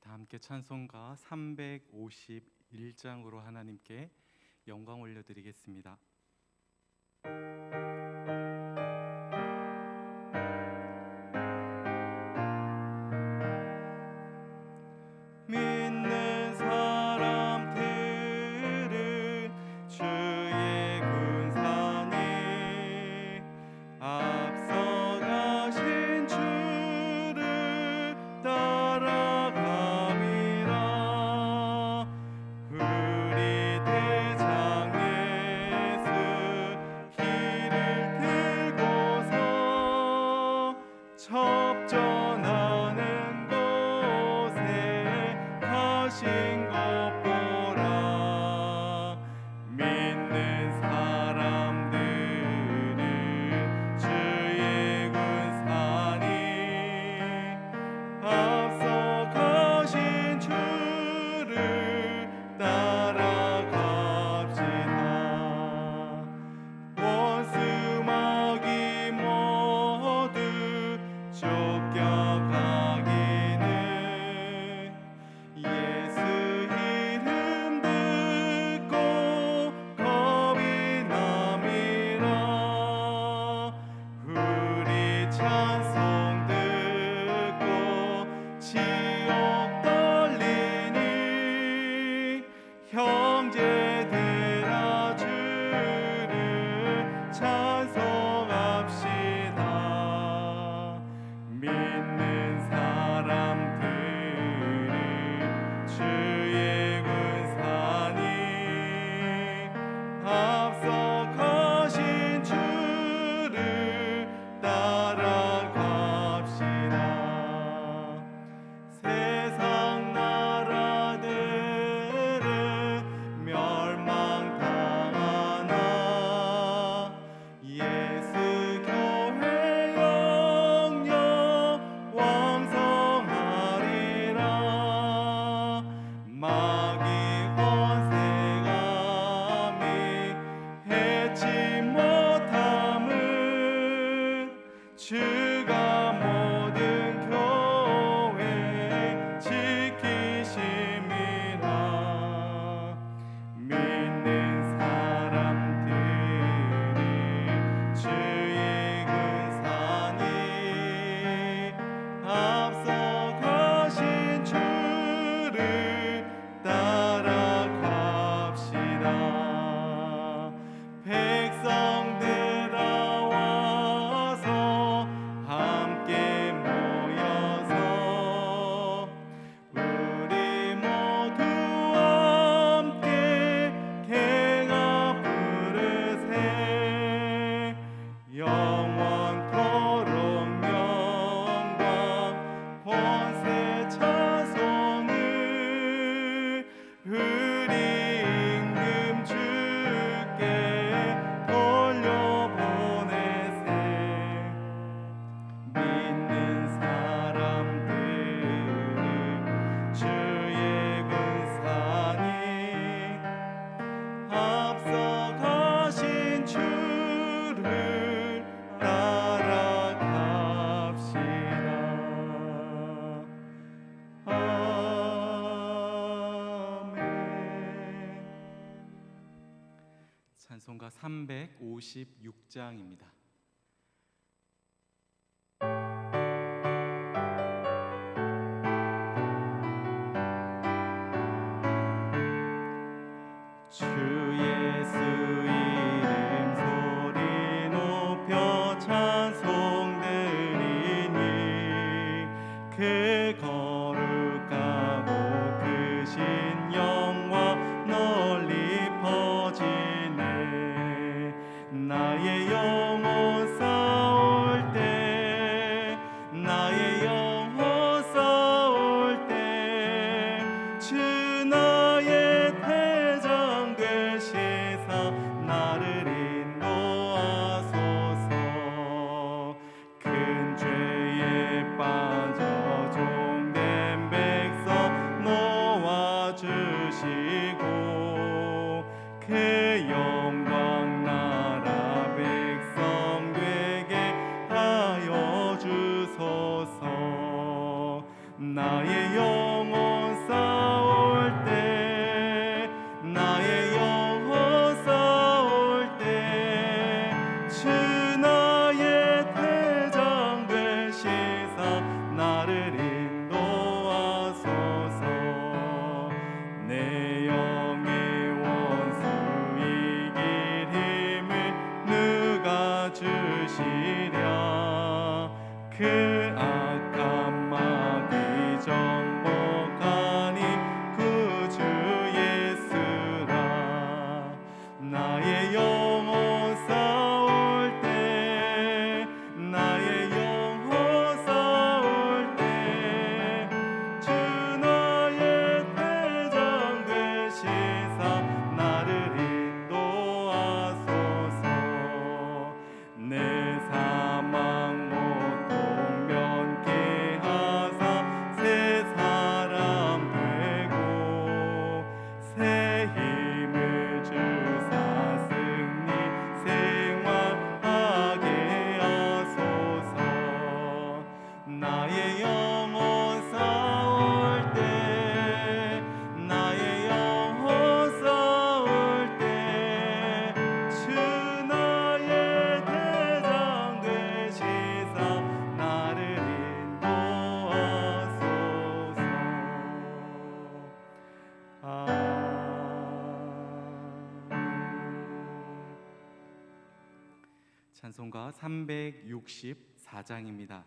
다 함께 찬송가 351장으로 하나님께 영광 올려드리겠습니다. 믿는 사람들은 주의 군사니 앞서가신 주를 따라가리라. 우리 대장 예수 길을 들고서 접전하는 곳에 가신 것 보라. 믿는 사람들은 주의 군사니 앞서 가신 주를 따라갑시다. 원수 마귀 모두 쫓겨가기는 예수 이름 듣고 겁이 남이라. 우리 찬송 듣고 지옥 떨리니 형제들아 주를 찬송합시다. 믿는 사람들은 주의 군사니 앞서 가신 주를 따라갑시다. 세상 나라들은 멸망당하나 예수 교회 영영 왕성하리라. 마귀 권세감이 해치 못함은 주가 모든 교회 지키심이라. 믿는 사람들은 주의 군사니 앞서 가신 주를 따라갑시다. 백성들아 와서 함께 모여서 우리 모두 함께 개가 부르세. 영원토록 영광 권세 찬송을 우리 임금 주께 돌려보내세. 믿는 사람들은 주의 군사니 앞서 가신 주를 따라갑시다. 아멘. 찬송가 356장입니다. 주 예수 이름 소리 높여 찬송드리니 그 거룩하고 크신 영광 널리 퍼지네. 나의 영혼 싸울 때 나의 영혼 싸울 때 주 나의 대장 되시사 나를 인도하소서. 큰 죄에 빠져 종된 백성 놓아주시고 그 영광 나라 백성 되게 하여 주소서. 나의 영혼 나의 영혼 싸울 때 나의 영혼 싸울 때 주 나의 대장 되시사 나를 인도하소서. 찬송가 364장입니다.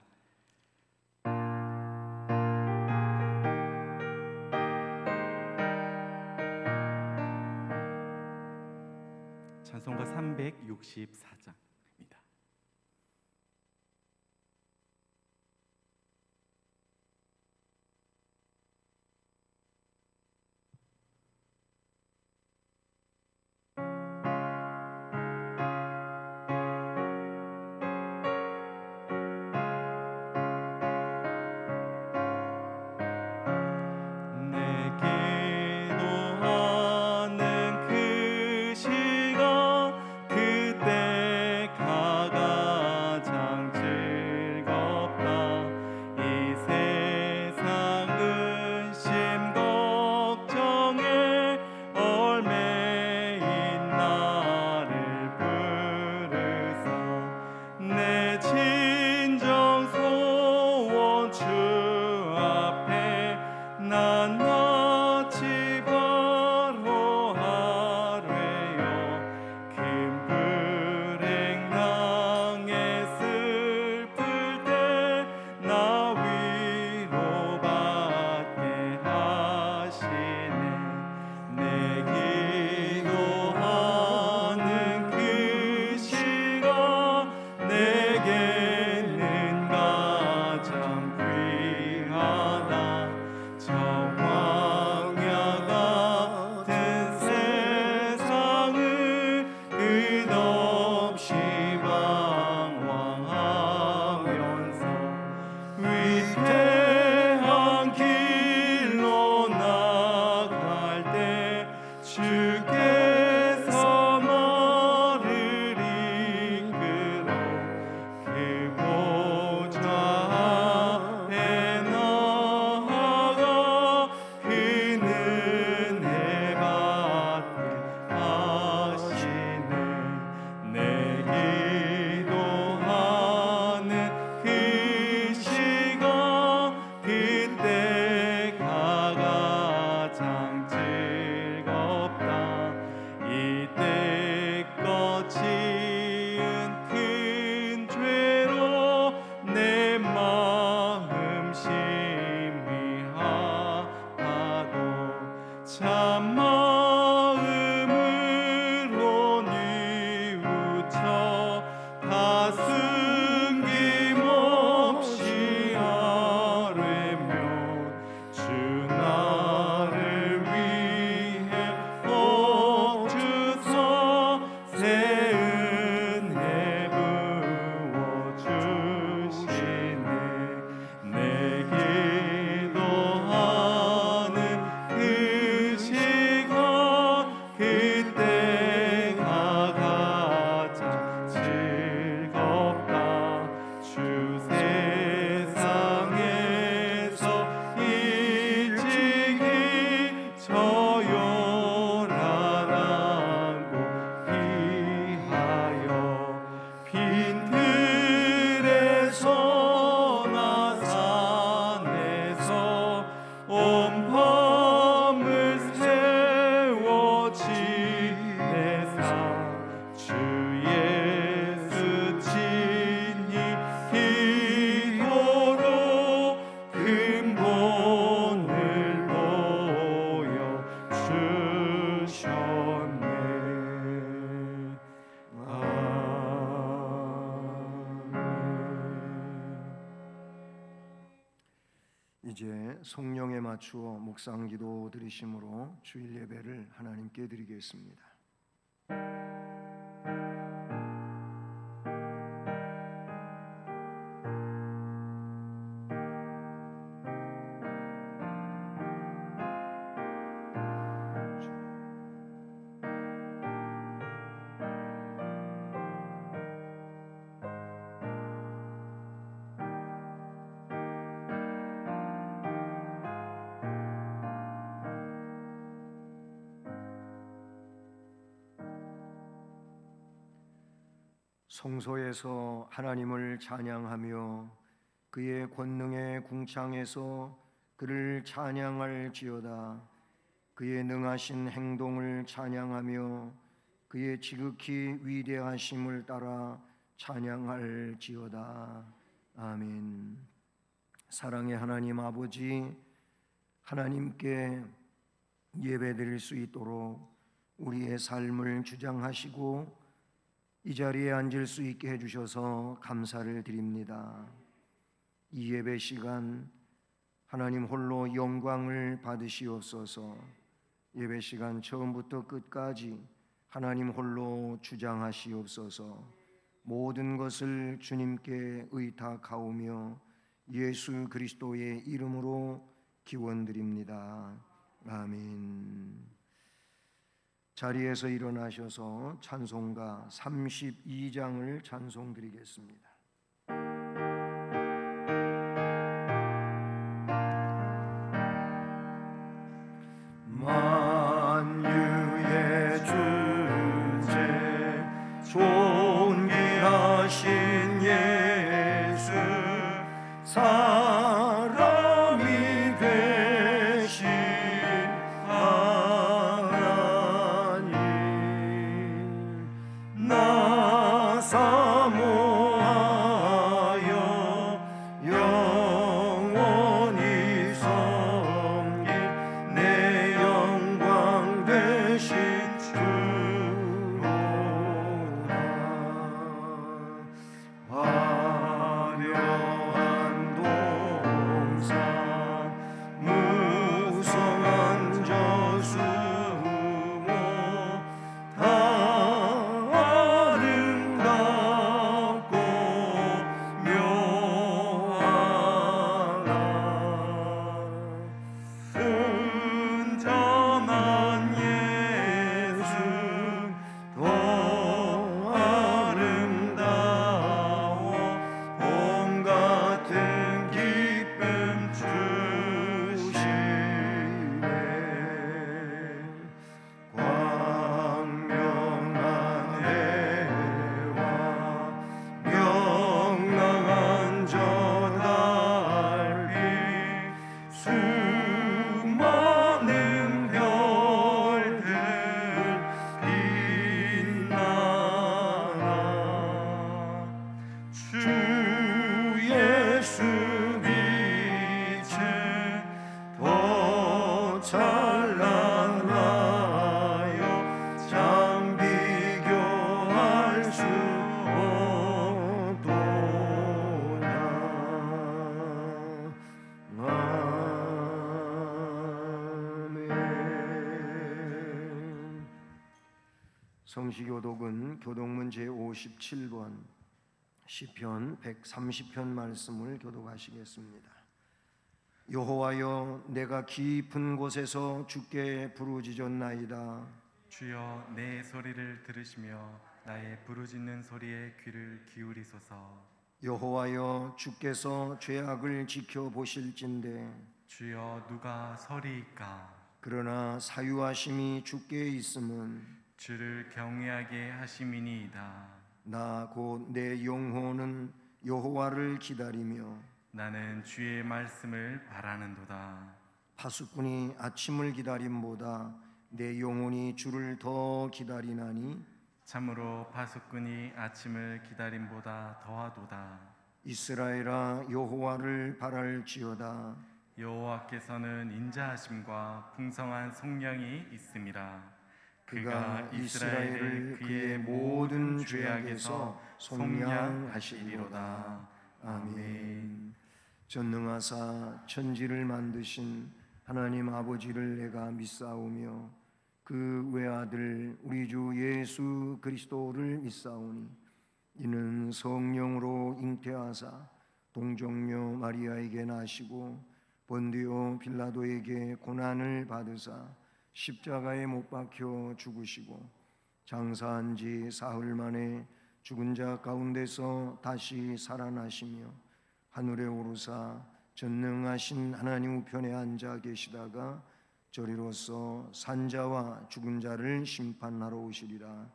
찬송가 364장입니다. 이제 성령에 맞추어 묵상기도 드리심으로 주일 예배를 하나님께 드리겠습니다. 성소에서 하나님을 찬양하며 그의 권능의 궁창에서 그를 찬양할지어다. 그의 능하신 행동을 찬양하며 그의 지극히 위대하심을 따라 찬양할지어다. 아멘. 사랑의 하나님 아버지, 하나님께 예배드릴 수 있도록 우리의 삶을 주장하시고 이 자리에 앉을 수 있게 해주셔서 감사를 드립니다. 이 예배 시간 하나님 홀로 영광을 받으시옵소서. 예배 시간 처음부터 끝까지 하나님 홀로 주장하시옵소서. 모든 것을 주님께 의탁하오며 예수 그리스도의 이름으로 기원드립니다. 아멘. 자리에서 일어나셔서 찬송가 32장을 찬송드리겠습니다. 만유의 주제 존귀하신 예수 사람이 되신 나 사모하여 영원히 섬길 내 영광 되신 주로다. 화려한 동산 무성한 저수모 성시교독은 교독문 제57번 시편 130편 말씀을 교독하시겠습니다. 여호와여, 내가 깊은 곳에서 주께 부르짖었나이다. 주여, 내 소리를 들으시며 나의 부르짖는 소리에 귀를 기울이소서. 여호와여, 주께서 죄악을 지켜보실진대 주여, 누가 서리이까? 그러나 사유하심이 주께 있음은 주를 경외하게 하심이니이다. 나 곧 내 영혼은 여호와를 기다리며 나는 주의 말씀을 바라는도다. 파수꾼이 아침을 기다림보다 내 영혼이 주를 더 기다리나니 참으로 파수꾼이 아침을 기다림보다 더하도다. 이스라엘아, 여호와를 바랄지어다. 여호와께서는 인자하심과 풍성한 성령이 있음이라. 그가 이스라엘을 그의 모든 죄악에서 속량하시리로다. 아멘. 전능하사 천지를 만드신 하나님 아버지를 내가 믿사오며 그 외아들 우리 주 예수 그리스도를 믿사오니 이는 성령으로 잉태하사 동정녀 마리아에게 나시고 본디오 빌라도에게 고난을 받으사 십자가에 못 박혀 죽으시고 장사한 지 사흘 만에 죽은 자 가운데서 다시 살아나시며 하늘에 오르사 전능하신 하나님 우편에 앉아 계시다가 저리로서 산자와 죽은 자를 심판하러 오시리라.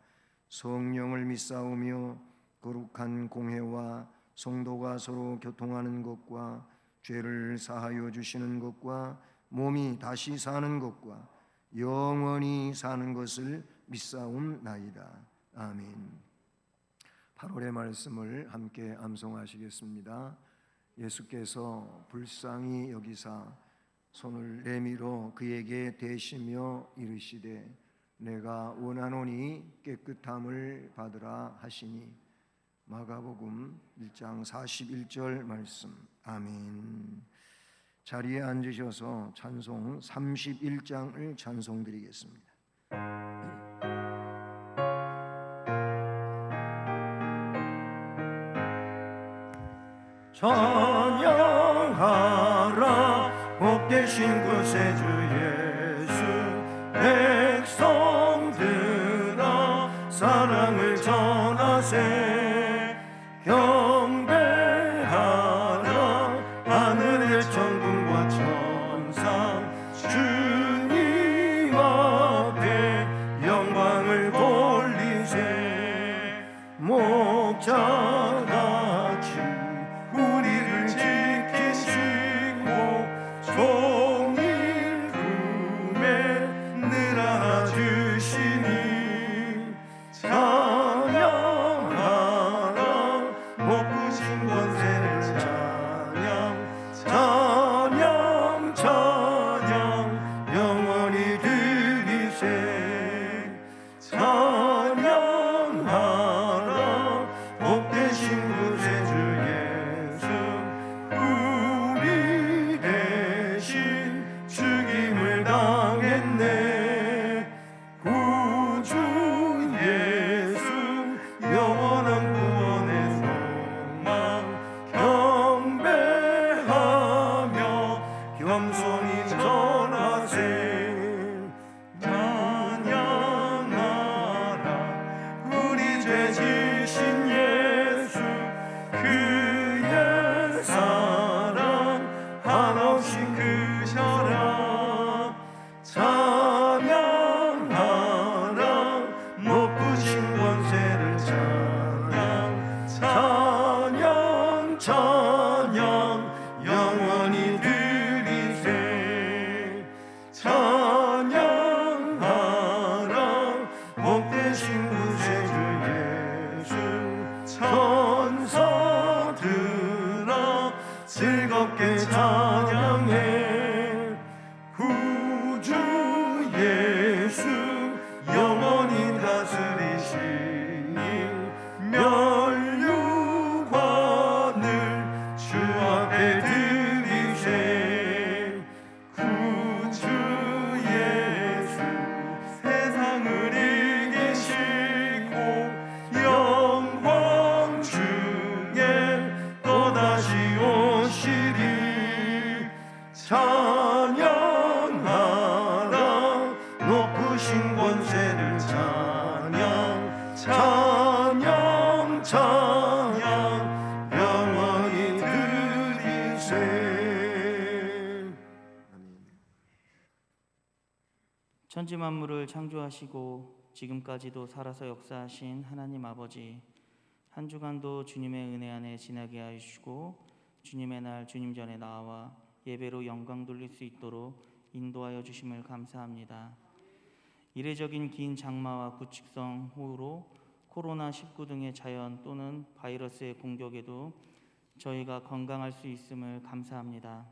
성령을 믿사오며 거룩한 공회와 성도가 서로 교통하는 것과 죄를 사하여 주시는 것과 몸이 다시 사는 것과 영원히 사는 것을 믿사옵나이다. 아멘. 8월의 말씀을 함께 암송하시겠습니다. 예수께서 불쌍히 여기사 손을 내밀어 그에게 대시며 이르시되 내가 원하노니 깨끗함을 받으라 하시니. 마가복음 1장 41절 말씀. 아멘. 자리에 앉으셔서 찬송 31장을 찬송드리겠습니다. 찬양하라 복되신 구세주 예수. 백성들아 사랑을 전하세. 경배하라 하늘의 천군과 천사. 주님 앞에 영광을 돌리세. 목자같이 우리를 지키시고 종일 품에 늘 안아주시니. 찬양하라 높으신 권세를 찬양. 찬양 찬양 영원히 드리세. 찬양하라 복되신 구세주 예수. 우리 대신 죽임을 당했네. 구주 예수 영원한 구원의 소망. 경배하며 겸손히 전하세. 찬양하라 우리 죄 지신 예수. 그의 사랑 한없이 크셔라. 찬양하라 높으신 권세를 찬양. 찬양 찬양 영원히 드리세. 찬양하라 복되신 구세주 예수. 천사들아 즐겁게 찬양해. 구주 예수 영원히 다스리시니. 면류관을 주 앞에 드리세. 구주 예수 세상을 이기시고 영광 중에 또다시 오시리. 찬양하라 높으신 권세를 찬양. 찬양 찬양 영원히 드리세. 아멘. 천지 만물을 창조하시고 지금까지도 살아서 역사하신 하나님 아버지, 한 주간도 주님의 은혜 안에 지나게 하시고 주님의 날 주님 전에 나와 예배로 영광 돌릴 수 있도록 인도하여 주심을 감사합니다. 이례적인 긴 장마와 구축성 호우로 코로나19 등의 자연 또는 바이러스의 공격에도 저희가 건강할 수 있음을 감사합니다.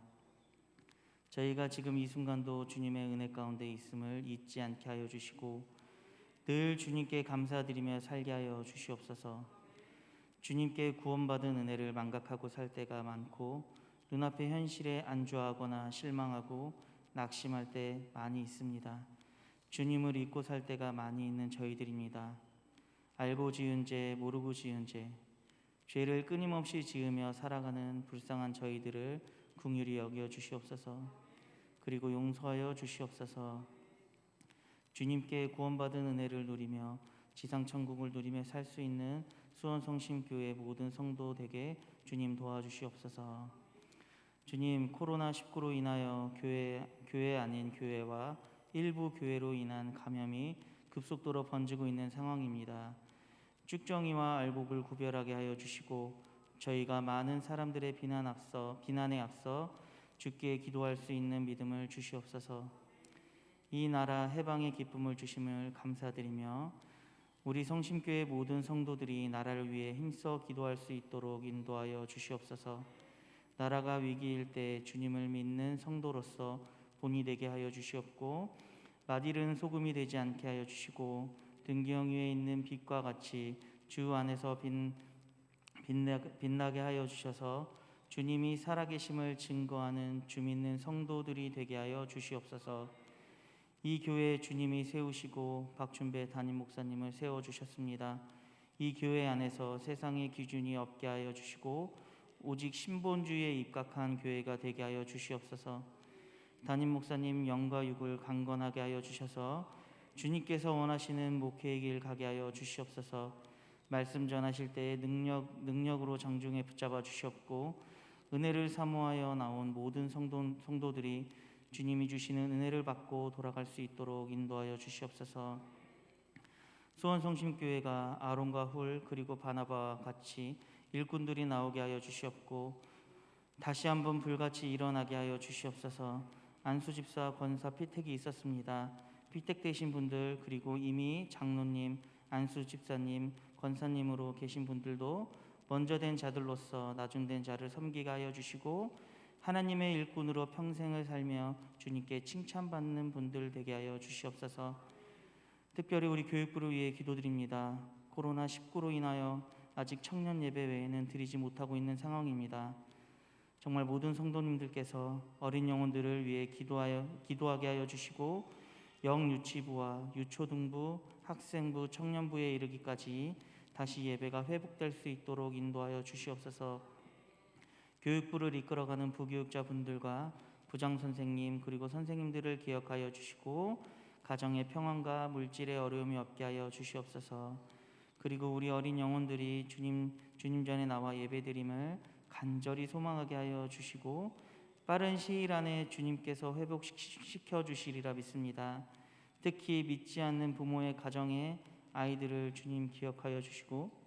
저희가 지금 이 순간도 주님의 은혜 가운데 있음을 잊지 않게 하여 주시고 늘 주님께 감사드리며 살게 하여 주시옵소서. 주님께 구원받은 은혜를 망각하고 살 때가 많고 눈앞의 현실에 안주하거나 실망하고 낙심할 때 많이 있습니다. 주님을 잊고 살 때가 많이 있는 저희들입니다. 알고 지은 죄, 모르고 지은 죄, 죄를 끊임없이 지으며 살아가는 불쌍한 저희들을 긍휼히 여겨 주시옵소서. 그리고 용서하여 주시옵소서. 주님께 구원받은 은혜를 누리며 지상천국을 누리며 살 수 있는 수원성심교회 모든 성도되게 주님 도와주시옵소서. 주님, 코로나19로 인하여 교회 아닌 교회와 일부 교회로 인한 감염이 급속도로 번지고 있는 상황입니다. 쭉정이와 알곡을 구별하게 하여 주시고 저희가 많은 사람들의 비난에 앞서 주께 기도할 수 있는 믿음을 주시옵소서. 이 나라 해방의 기쁨을 주심을 감사드리며 우리 성심교회 모든 성도들이 나라를 위해 힘써 기도할 수 있도록 인도하여 주시옵소서. 나라가 위기일 때 주님을 믿는 성도로서 본이 되게 하여 주시옵고 맛이른 소금이 되지 않게 하여 주시고 등경 위에 있는 빛과 같이 주 안에서 빛나게 하여 주셔서 주님이 살아계심을 증거하는 주 믿는 성도들이 되게 하여 주시옵소서. 이 교회에 주님이 세우시고 박준배 담임 목사님을 세워주셨습니다. 이 교회 안에서 세상의 기준이 없게 하여 주시고 오직 신본주의에 입각한 교회가 되게 하여 주시옵소서. 담임 목사님 영과 육을 강건하게 하여 주셔서 주님께서 원하시는 목회의 길 가게 하여 주시옵소서. 말씀 전하실 때에 능력으로 장중에 붙잡아 주시옵고 은혜를 사모하여 나온 모든 성도들이 주님이 주시는 은혜를 받고 돌아갈 수 있도록 인도하여 주시옵소서. 수원성심교회가 아론과 훌 그리고 바나바와 같이 일꾼들이 나오게 하여 주시옵고 다시 한번 불같이 일어나게 하여 주시옵소서. 안수집사 권사 피택이 있었습니다. 피택되신 분들 그리고 이미 장로님, 안수집사님, 권사님으로 계신 분들도 먼저 된 자들로서 나중된 자를 섬기게 하여 주시고 하나님의 일꾼으로 평생을 살며 주님께 칭찬받는 분들 되게 하여 주시옵소서. 특별히 우리 교육부를 위해 기도드립니다. 코로나19로 인하여 아직 청년 예배 외에는 드리지 못하고 있는 상황입니다. 정말 모든 성도님들께서 어린 영혼들을 위해 기도하게 하여 주시고 영유치부와 유초등부, 학생부, 청년부에 이르기까지 다시 예배가 회복될 수 있도록 인도하여 주시옵소서. 교육부를 이끌어가는 부교육자분들과 부장선생님 그리고 선생님들을 기억하여 주시고 가정의 평안과 물질의 어려움이 없게 하여 주시옵소서. 그리고 우리 어린 영혼들이 주님 전에 나와 예배드림을 간절히 소망하게 하여 주시고 빠른 시일 안에 주님께서 회복시켜 주시리라 믿습니다. 특히 믿지 않는 부모의 가정에 아이들을 주님 기억하여 주시고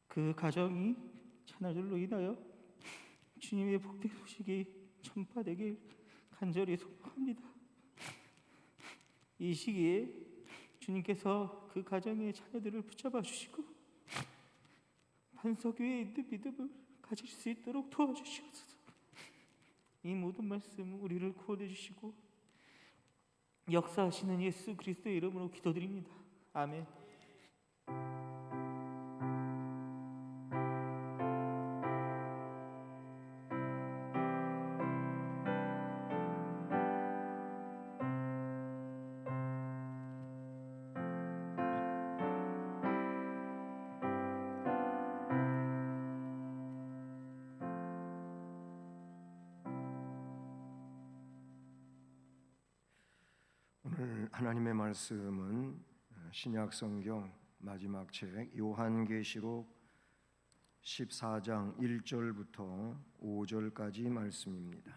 그 가정이 자녀들로 인하여 주님의 복된 소식이 전파되길 간절히 소망합니다. 이 시기에 주님께서 그 가정의 자녀들을 붙잡아 주시고 반석 위에 있는 믿음을 가질 수 있도록 도와주시옵소서. 이 모든 말씀 우리를 구원해 주시고 역사하시는 예수 그리스도의 이름으로 기도드립니다. 아멘. 오늘 하나님의 말씀은 신약 성경 마지막 책 요한계시록 14장 1절부터 5절까지 말씀입니다.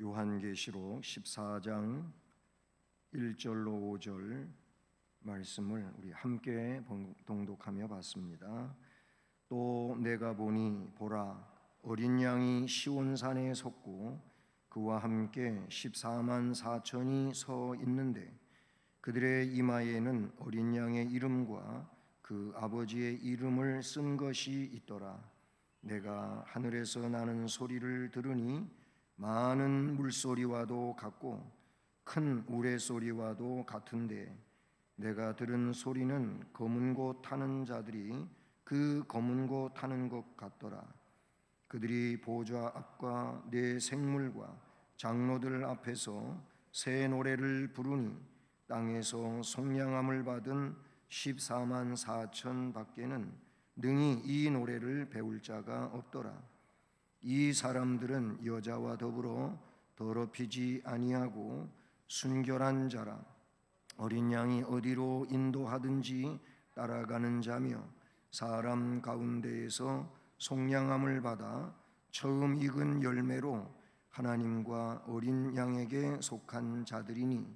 요한계시록 14장 1절로 5절 말씀을 우리 함께 봉독하며 봤습니다. 또 내가 보니 보라 어린 양이 시온산에 섰고 그와 함께 14만 4천이 서 있는데 그들의 이마에는 어린 양의 이름과 그 아버지의 이름을 쓴 것이 있더라. 내가 하늘에서 나는 소리를 들으니 많은 물소리와도 같고 큰 우레소리와도 같은데 내가 들은 소리는 검은 고 타는 자들이 그 검은 고 타는 것 같더라. 그들이 보좌 앞과 네 생물과 장로들 앞에서 새 노래를 부르니 땅에서 속량함을 받은 14만 4천 밖에는 능히 이 노래를 배울 자가 없더라. 이 사람들은 여자와 더불어 더럽히지 아니하고 순결한 자라. 어린 양이 어디로 인도하든지 따라가는 자며 사람 가운데에서 속량함을 받아 처음 익은 열매로 하나님과 어린 양에게 속한 자들이니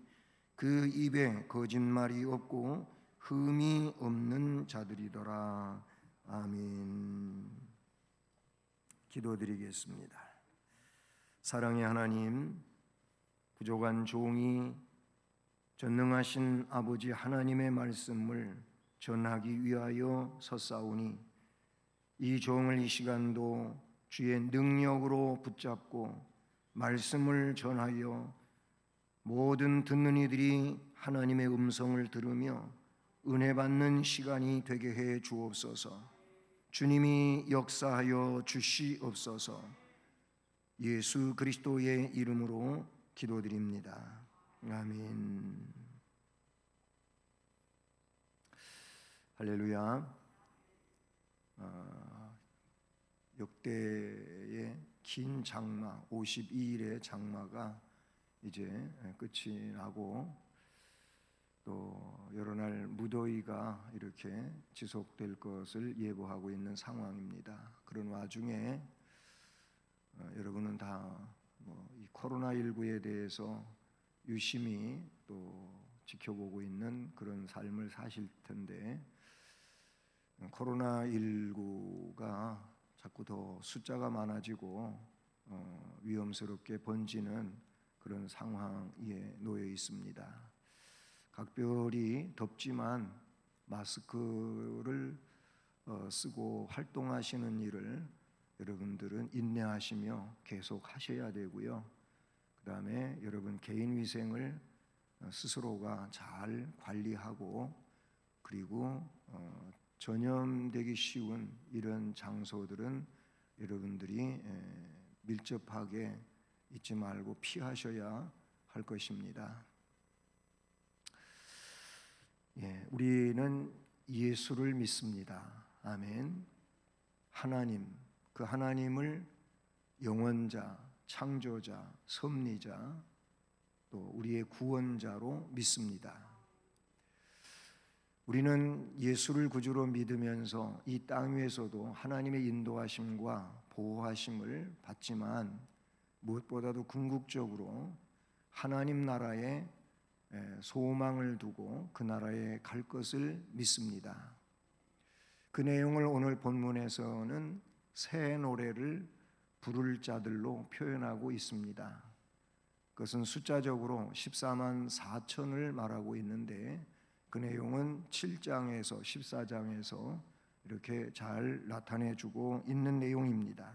그 입에 거짓말이 없고 흠이 없는 자들이더라. 아멘. 기도드리겠습니다. 사랑의 하나님, 부족한 종이 전능하신 아버지 하나님의 말씀을 전하기 위하여 섰사오니 이 종을 이 시간도 주의 능력으로 붙잡고 말씀을 전하여 모든 듣는 이들이 하나님의 음성을 들으며 은혜 받는 시간이 되게 해 주옵소서. 주님이 역사하여 주시옵소서. 예수 그리스도의 이름으로 기도드립니다. 아멘. 할렐루야. 역대의 긴 장마, 52일의 장마가 이제 끝이 나고 또 여러 날 무더위가 이렇게 지속될 것을 예보하고 있는 상황입니다. 그런 와중에 여러분은 다 이 코로나19에 대해서 유심히 또 지켜보고 있는 그런 삶을 사실 텐데, 코로나19가 자꾸 더 숫자가 많아지고 위험스럽게 번지는 그런 상황에 놓여 있습니다. 각별히 덥지만 마스크를 쓰고 활동하시는 일을 여러분들은 인내하시며 계속 하셔야 되고요. 그 다음에 여러분 개인 위생을 스스로가 잘 관리하고, 그리고 전염되기 쉬운 이런 장소들은 여러분들이 밀접하게 있지 말고 피하셔야 할 것입니다. 우리는 예수를 믿습니다. 아멘. 하나님, 그 하나님을 영원자, 창조자, 섭리자, 또 우리의 구원자로 믿습니다. 우리는 예수를 구주로 믿으면서 이 땅 위에서도 하나님의 인도하심과 보호하심을 받지만, 무엇보다도 궁극적으로 하나님 나라에 소망을 두고 그 나라에 갈 것을 믿습니다. 그 내용을 오늘 본문에서는 새 노래를 부를 자들로 표현하고 있습니다. 그것은 숫자적으로 14만 4천을 말하고 있는데, 그 내용은 7장에서 14장에서 이렇게 잘 나타내주고 있는 내용입니다.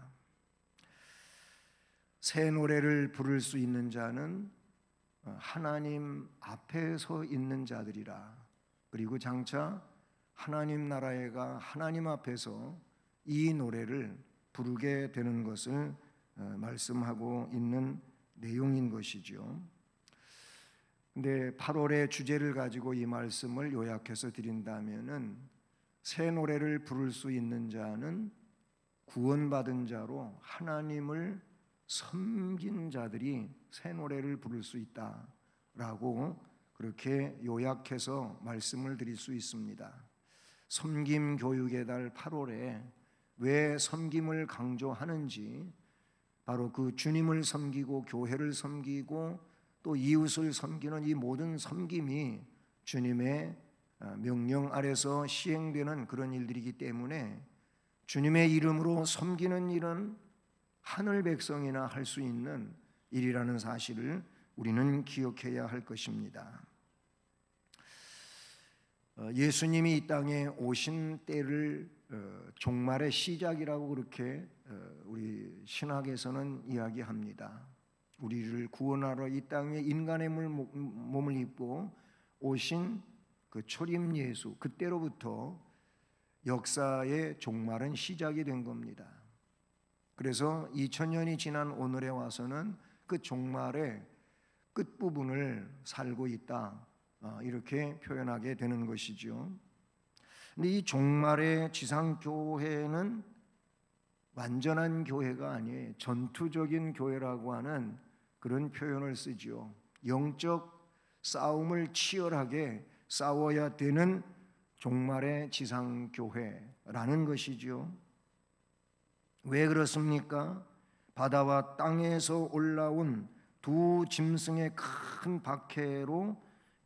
새 노래를 부를 수 있는 자는 하나님 앞에 서 있는 자들이라. 그리고 장차 하나님 나라에 가 하나님 앞에서 이 노래를 부르게 되는 것을 말씀하고 있는 내용인 것이죠. 근데 8월의 주제를 가지고 이 말씀을 요약해서 드린다면은, 새 노래를 부를 수 있는 자는 구원받은 자로 하나님을 섬긴 자들이 새 노래를 부를 수 있다라고 그렇게 요약해서 말씀을 드릴 수 있습니다. 섬김 교육의 달 8월에 왜 섬김을 강조하는지, 바로 그 주님을 섬기고 교회를 섬기고 또 이웃을 섬기는 이 모든 섬김이 주님의 명령 아래서 시행되는 그런 일들이기 때문에, 주님의 이름으로 섬기는 일은 하늘 백성이나 할 수 있는 일이라는 사실을 우리는 기억해야 할 것입니다. 예수님이 이 땅에 오신 때를 종말의 시작이라고 그렇게 우리 신학에서는 이야기합니다. 우리를 구원하러 이 땅에 인간의 몸을 입고 오신 그 초림 예수, 그때로부터 역사의 종말은 시작이 된 겁니다. 그래서 2000년이 지난 오늘에 와서는 그 종말의 끝부분을 살고 있다, 이렇게 표현하게 되는 것이죠. 근데 이 종말의 지상교회는 완전한 교회가 아니에요. 전투적인 교회라고 하는 그런 표현을 쓰죠. 영적 싸움을 치열하게 싸워야 되는 종말의 지상교회라는 것이죠. 왜 그렇습니까? 바다와 땅에서 올라온 두 짐승의 큰 박해로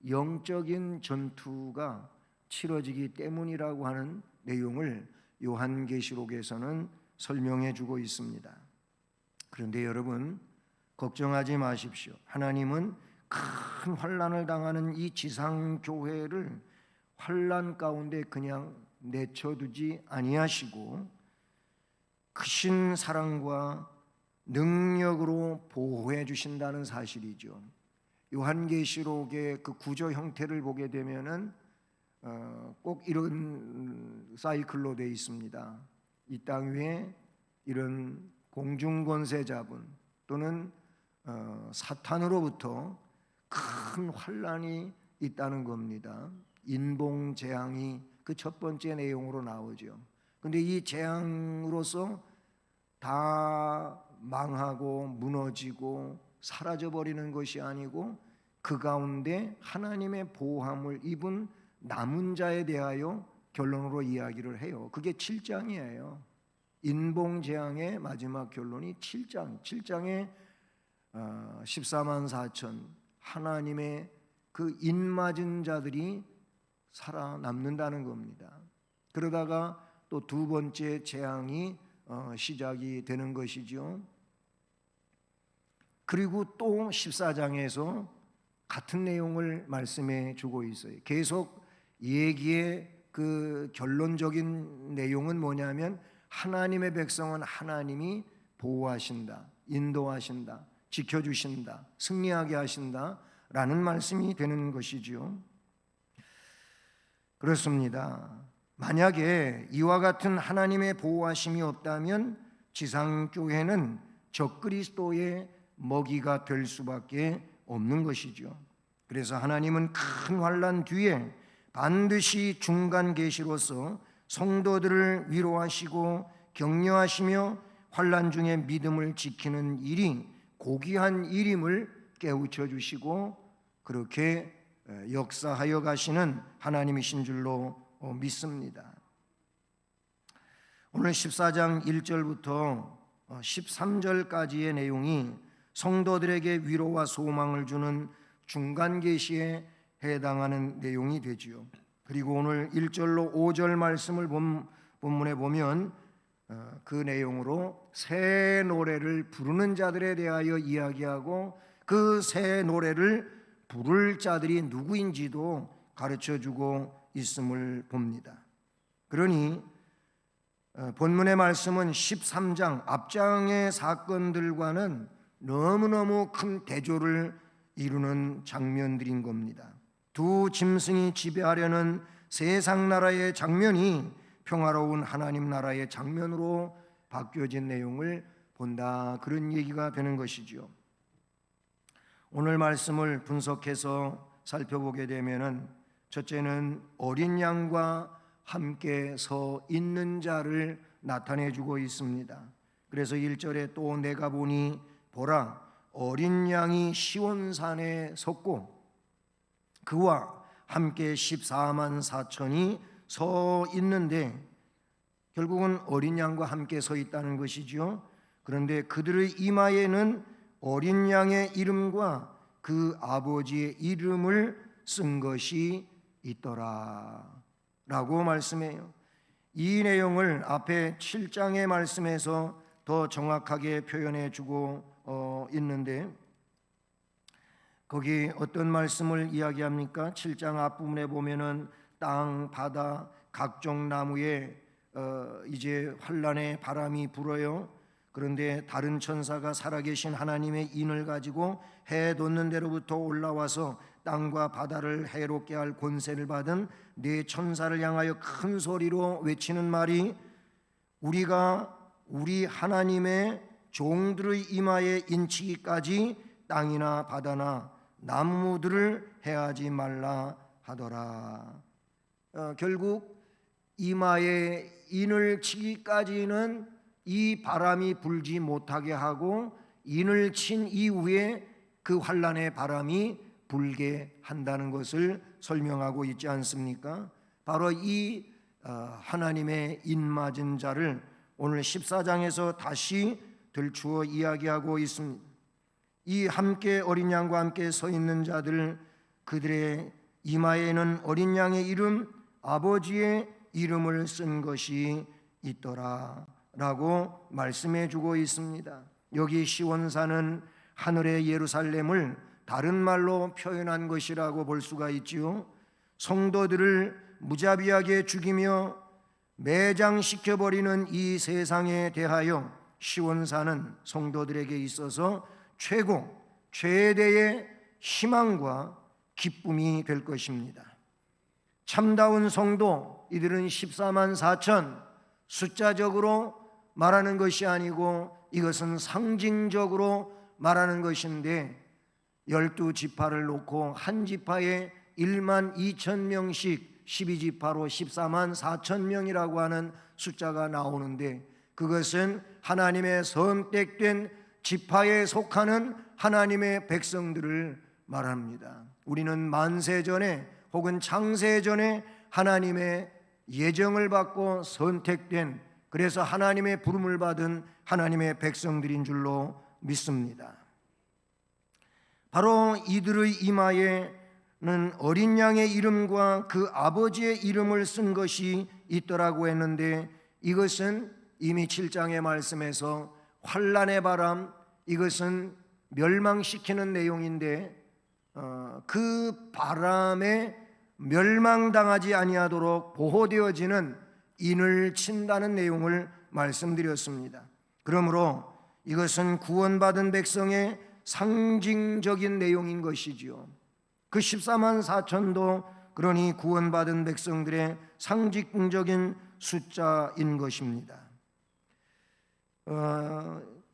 영적인 전투가 치러지기 때문이라고 하는 내용을 요한계시록에서는 설명해 주고 있습니다. 그런데 여러분, 걱정하지 마십시오. 하나님은 큰 환난을 당하는 이 지상 교회를 환난 가운데 그냥 내쳐두지 아니하시고 크신 사랑과 능력으로 보호해 주신다는 사실이죠. 요한계시록의 그 구조 형태를 보게 되면은 꼭 이런 사이클로 되어 있습니다. 이 땅 위에 이런 공중권세 잡은 또는 사탄으로부터 큰 환난이 있다는 겁니다. 인봉 재앙이 그 첫 번째 내용으로 나오죠. 근데 이 재앙으로서 다 망하고 무너지고 사라져 버리는 것이 아니고 그 가운데 하나님의 보호함을 입은 남은 자에 대하여 결론으로 이야기를 해요. 그게 7장이에요. 인봉 재앙의 마지막 결론이 7장의 14만 4천 하나님의 그 인맞은 자들이 살아남는다는 겁니다. 그러다가 또 두 번째 재앙이 시작이 되는 것이죠. 그리고 또 14장에서 같은 내용을 말씀해 주고 있어요. 계속 얘기의 그 결론적인 내용은 뭐냐면 하나님의 백성은 하나님이 보호하신다, 인도하신다, 지켜주신다, 승리하게 하신다 라는 말씀이 되는 것이죠. 그렇습니다. 만약에 이와 같은 하나님의 보호하심이 없다면 지상교회는 적그리스도의 먹이가 될 수밖에 없는 것이죠. 그래서 하나님은 큰 환난 뒤에 반드시 중간 계시로서 성도들을 위로하시고 격려하시며 환난 중에 믿음을 지키는 일이 고귀한 일임을 깨우쳐 주시고 그렇게 역사하여 가시는 하나님이신 줄로 믿습니다. 오늘 14장 1절부터 13절까지의 내용이 성도들에게 위로와 소망을 주는 중간 계시에 해당하는 내용이 되지요. 그리고 오늘 1절로 5절 말씀을 본문에 보면 그 내용으로 새 노래를 부르는 자들에 대하여 이야기하고 그 새 노래를 부를 자들이 누구인지도 가르쳐주고 있음을 봅니다. 그러니 본문의 말씀은 13장 앞장의 사건들과는 너무너무 큰 대조를 이루는 장면들인 겁니다. 두 짐승이 지배하려는 세상 나라의 장면이 평화로운 하나님 나라의 장면으로 바뀌어진 내용을 본다, 그런 얘기가 되는 것이죠. 오늘 말씀을 분석해서 살펴보게 되면은 첫째는 어린 양과 함께 서 있는 자를 나타내 주고 있습니다. 그래서 1절에 또 내가 보니 보라 어린 양이 시온산에 섰고 그와 함께 14만 4천이 서 있는데 결국은 어린 양과 함께 서 있다는 것이죠. 그런데 그들의 이마에는 어린 양의 이름과 그 아버지의 이름을 쓴 것이 있더라 라고 말씀해요. 이 내용을 앞에 7장의 말씀에서 더 정확하게 표현해 주고 있는데 거기 어떤 말씀을 이야기합니까? 7장 앞부분에 보면은 땅, 바다, 각종 나무에 이제 환란의 바람이 불어요. 그런데 다른 천사가 살아계신 하나님의 인을 가지고 해 돋는 데로부터 올라와서 땅과 바다를 해롭게 할 권세를 받은 네 천사를 향하여 큰 소리로 외치는 말이 우리가 우리 하나님의 종들의 이마에 인치기까지 땅이나 바다나 나무들을 해하지 말라 하더라. 결국 이마에 인을 치기까지는 이 바람이 불지 못하게 하고 인을 친 이후에 그 환란의 바람이 불게 한다는 것을 설명하고 있지 않습니까? 바로 이 하나님의 인맞은 자를 오늘 14장에서 다시 들추어 이야기하고 있습니다. 이 함께 어린 양과 함께 서 있는 자들, 그들의 이마에는 어린 양의 이름, 아버지의 이름을 쓴 것이 있더라 라고 말씀해 주고 있습니다. 여기 시온산은 하늘의 예루살렘을 다른 말로 표현한 것이라고 볼 수가 있지요. 성도들을 무자비하게 죽이며 매장시켜버리는 이 세상에 대하여 시온산은 성도들에게 있어서 최대의 희망과 기쁨이 될 것입니다. 참다운 성도, 이들은 14만 4천, 숫자적으로 말하는 것이 아니고 이것은 상징적으로 말하는 것인데 12지파를 놓고 한 지파에 1만 2천 명씩 12지파로 14만 4천 명이라고 하는 숫자가 나오는데, 그것은 하나님의 선택된 지파에 속하는 하나님의 백성들을 말합니다. 우리는 만세전에 혹은 창세전에 하나님의 예정을 받고 선택된, 그래서 하나님의 부름을 받은 하나님의 백성들인 줄로 믿습니다. 바로 이들의 이마에는 어린 양의 이름과 그 아버지의 이름을 쓴 것이 있더라고 했는데, 이것은 이미 7장의 말씀에서 환난의 바람, 이것은 멸망시키는 내용인데 그 바람에 멸망당하지 아니하도록 보호되어지는 인을 친다는 내용을 말씀드렸습니다. 그러므로 이것은 구원받은 백성의 상징적인 내용인 것이지요. 그 14만 4천도 그러니 구원받은 백성들의 상징적인 숫자인 것입니다.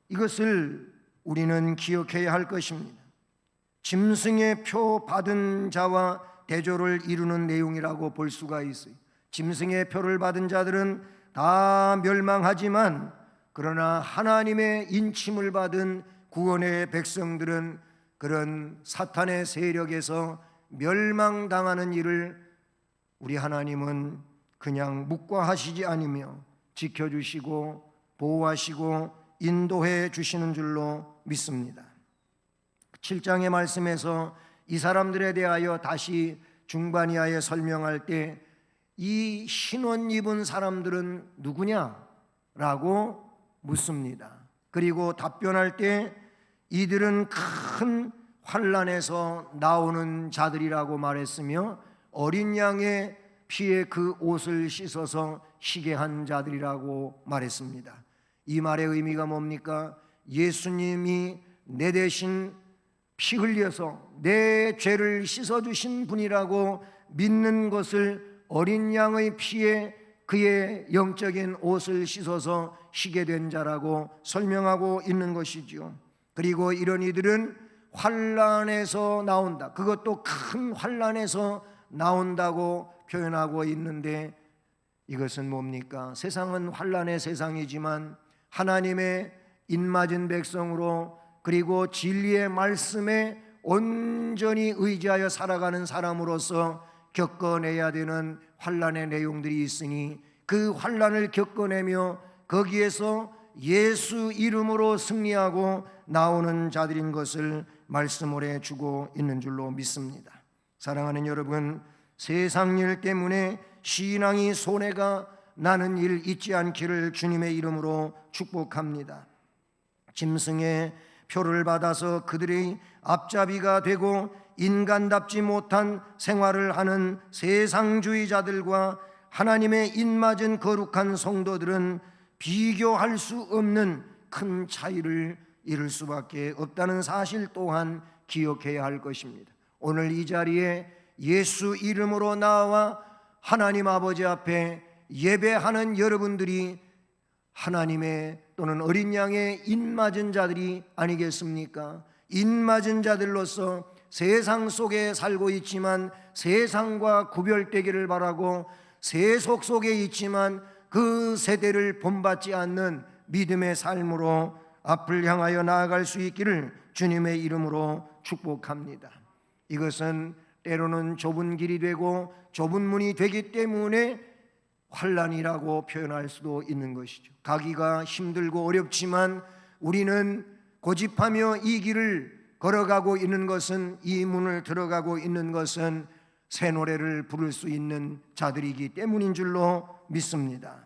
이것을 우리는 기억해야 할 것입니다. 짐승의 표 받은 자와 대조를 이루는 내용이라고 볼 수가 있어요. 짐승의 표를 받은 자들은 다 멸망하지만, 그러나 하나님의 인침을 받은 구원의 백성들은 그런 사탄의 세력에서 멸망당하는 일을 우리 하나님은 그냥 묵과하시지 않으며 지켜주시고 보호하시고 인도해 주시는 줄로 믿습니다. 7장의 말씀에서 이 사람들에 대하여 다시 중반이하에 설명할 때 이 흰옷 입은 사람들은 누구냐라고 묻습니다. 그리고 답변할 때 이들은 큰 환난에서 나오는 자들이라고 말했으며 어린 양의 피에 그 옷을 씻어서 희게 한 자들이라고 말했습니다. 이 말의 의미가 뭡니까? 예수님이 내 대신 피 흘려서 내 죄를 씻어주신 분이라고 믿는 것을 어린 양의 피에 그의 영적인 옷을 씻어서 희게 된 자라고 설명하고 있는 것이지요. 그리고 이런 이들은 환난에서 나온다, 그것도 큰 환난에서 나온다고 표현하고 있는데, 이것은 뭡니까? 세상은 환난의 세상이지만 하나님의 인맞은 백성으로 그리고 진리의 말씀에 온전히 의지하여 살아가는 사람으로서 겪어내야 되는 환난의 내용들이 있으니 그 환난을 겪어내며 거기에서 예수 이름으로 승리하고 나오는 자들인 것을 말씀을 해주고 있는 줄로 믿습니다. 사랑하는 여러분, 세상 일 때문에 신앙이 손해가 나는 일 있지 않기를 주님의 이름으로 축복합니다. 짐승의 표를 받아서 그들의 앞잡이가 되고 인간답지 못한 생활을 하는 세상주의자들과 하나님의 인맞은 거룩한 성도들은 비교할 수 없는 큰 차이를 이룰 수밖에 없다는 사실 또한 기억해야 할 것입니다. 오늘 이 자리에 예수 이름으로 나와 하나님 아버지 앞에 예배하는 여러분들이 하나님의 또는 어린 양의 인맞은 자들이 아니겠습니까? 인맞은 자들로서 세상 속에 살고 있지만 세상과 구별되기를 바라고 세속 속에 있지만 그 세대를 본받지 않는 믿음의 삶으로 앞을 향하여 나아갈 수 있기를 주님의 이름으로 축복합니다. 이것은 때로는 좁은 길이 되고 좁은 문이 되기 때문에 환난이라고 표현할 수도 있는 것이죠. 가기가 힘들고 어렵지만 우리는 고집하며 이 길을 걸어가고 있는 것은, 이 문을 들어가고 있는 것은 새 노래를 부를 수 있는 자들이기 때문인 줄로 믿습니다.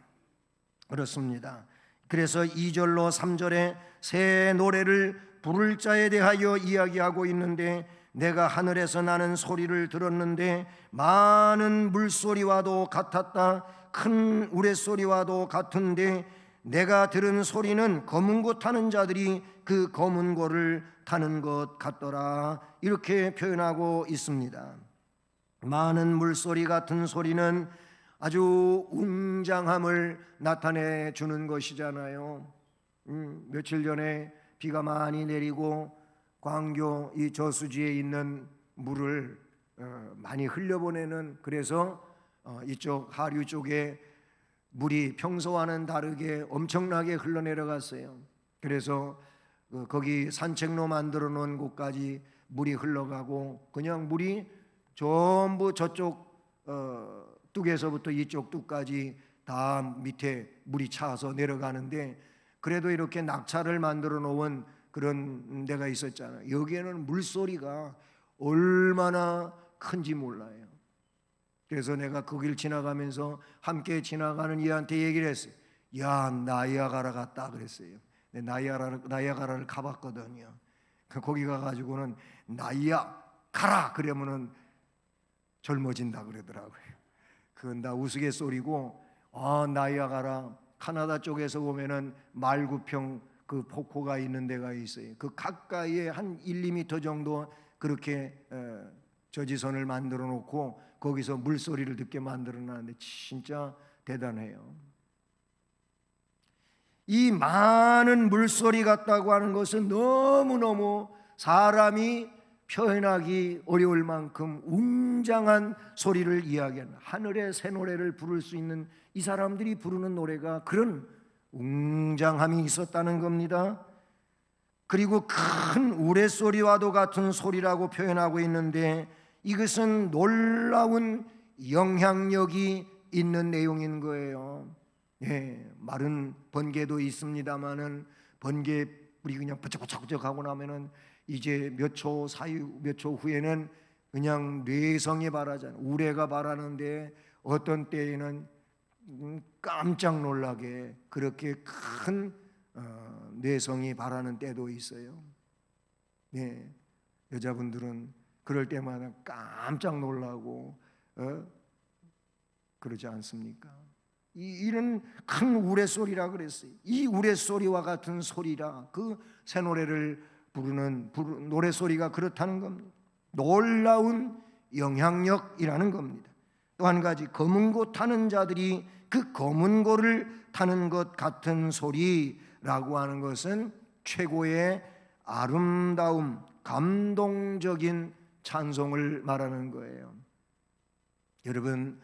그렇습니다. 그래서 2절로 3절에 새 노래를 부를 자에 대하여 이야기하고 있는데, 내가 하늘에서 나는 소리를 들었는데 많은 물소리와도 같았다. 큰 우레소리와도 같은데 내가 들은 소리는 검은 고 타는 자들이 그 검은 고를 타는 것 같더라. 이렇게 표현하고 있습니다. 많은 물소리 같은 소리는 아주 웅장함을 나타내 주는 것이잖아요. 며칠 전에 비가 많이 내리고 광교 이 저수지에 있는 물을 많이 흘려보내는, 그래서 이쪽 하류 쪽에 물이 평소와는 다르게 엄청나게 흘러내려갔어요. 그래서 거기 산책로 만들어 놓은 곳까지 물이 흘러가고, 그냥 물이 전부 저쪽 뚝에서부터 이쪽 뚝까지 다 밑에 물이 차서 내려가는데, 그래도 이렇게 낙차를 만들어 놓은 그런 데가 있었잖아요. 여기에는 물소리가 얼마나 큰지 몰라요. 그래서 내가 거길 지나가면서 함께 지나가는 이한테 얘기를 했어요. 야, 나이아가라 같다 그랬어요. 나이아가라를 가봤거든요. 거기 가가지고는 나이아가라 그러면은 젊어진다 그러더라고요. 그건 다 우스갯소리고, 나이아가라, 카나다 쪽에서 보면은 말구평 그 폭포가 있는 데가 있어요. 그 가까이에 한 1, 2m 정도 그렇게 저지선을 만들어 놓고 거기서 물소리를 듣게 만들어 놨는데 진짜 대단해요. 이 많은 물소리 같다고 하는 것은 너무너무 사람이 표현하기 어려울 만큼 웅장한 소리를 이야기하는, 하늘의 새 노래를 부를 수 있는 이 사람들이 부르는 노래가 그런 웅장함이 있었다는 겁니다. 그리고 큰 우레소리와도 같은 소리라고 표현하고 있는데, 이것은 놀라운 영향력이 있는 내용인 거예요. 마른 번개도 있습니다만은 번개 불이 그냥 부쩍부쩍 하고 나면은 이제 몇 초 후에는 그냥 뇌성이 발하잖아요. 우레가 발하는데 어떤 때에는 깜짝 놀라게 그렇게 큰 뇌성이 발하는 때도 있어요. 여자분들은 그럴 때마다 깜짝 놀라고 그러지 않습니까? 이런 큰 우레소리라 그랬어요. 이 우레소리와 같은 소리라, 그 새 노래를 부르는 노래소리가 그렇다는 겁니다. 놀라운 영향력이라는 겁니다. 또 한 가지, 검은 고 타는 자들이 그 검은 고를 타는 것 같은 소리라고 하는 것은 최고의 아름다움, 감동적인 찬송을 말하는 거예요. 여러분,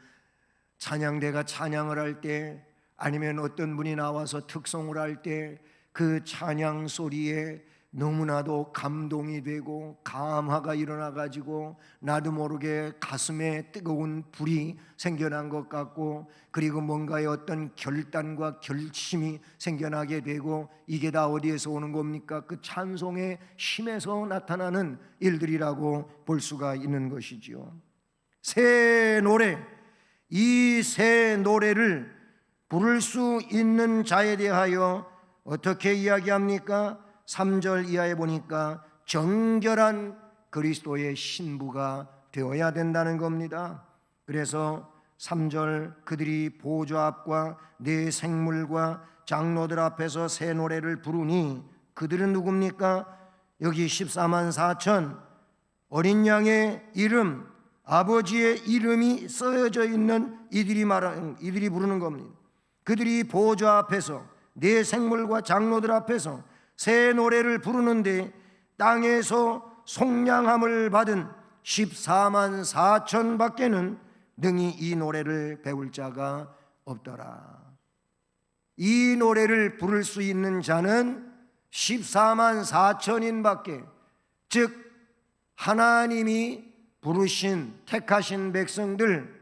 찬양대가 찬양을 할 때, 아니면 어떤 분이 나와서 특송을 할 때 그 찬양 소리에 너무나도 감동이 되고 감화가 일어나 가지고 나도 모르게 가슴에 뜨거운 불이 생겨난 것 같고, 그리고 뭔가의 어떤 결단과 결심이 생겨나게 되고, 이게 다 어디에서 오는 겁니까? 그 찬송의 힘에서 나타나는 일들이라고 볼 수가 있는 것이지요. 새 노래, 이 새 노래를 부를 수 있는 자에 대하여 어떻게 이야기합니까? 3절 이하에 보니까 정결한 그리스도의 신부가 되어야 된다는 겁니다. 그래서 3절, 그들이 보좌 앞과 네 생물과 장로들 앞에서 새 노래를 부르니, 그들은 누굽니까? 여기 14만 4천 어린 양의 이름, 아버지의 이름이 써져 있는 이들이 부르는 겁니다. 그들이 보좌 앞에서 네 생물과 장로들 앞에서 새 노래를 부르는데, 땅에서 속량함을 받은 14만 4천 밖에는 능히 이 노래를 배울 자가 없더라. 이 노래를 부를 수 있는 자는 14만 4천인 밖에, 즉 하나님이 부르신 택하신 백성들,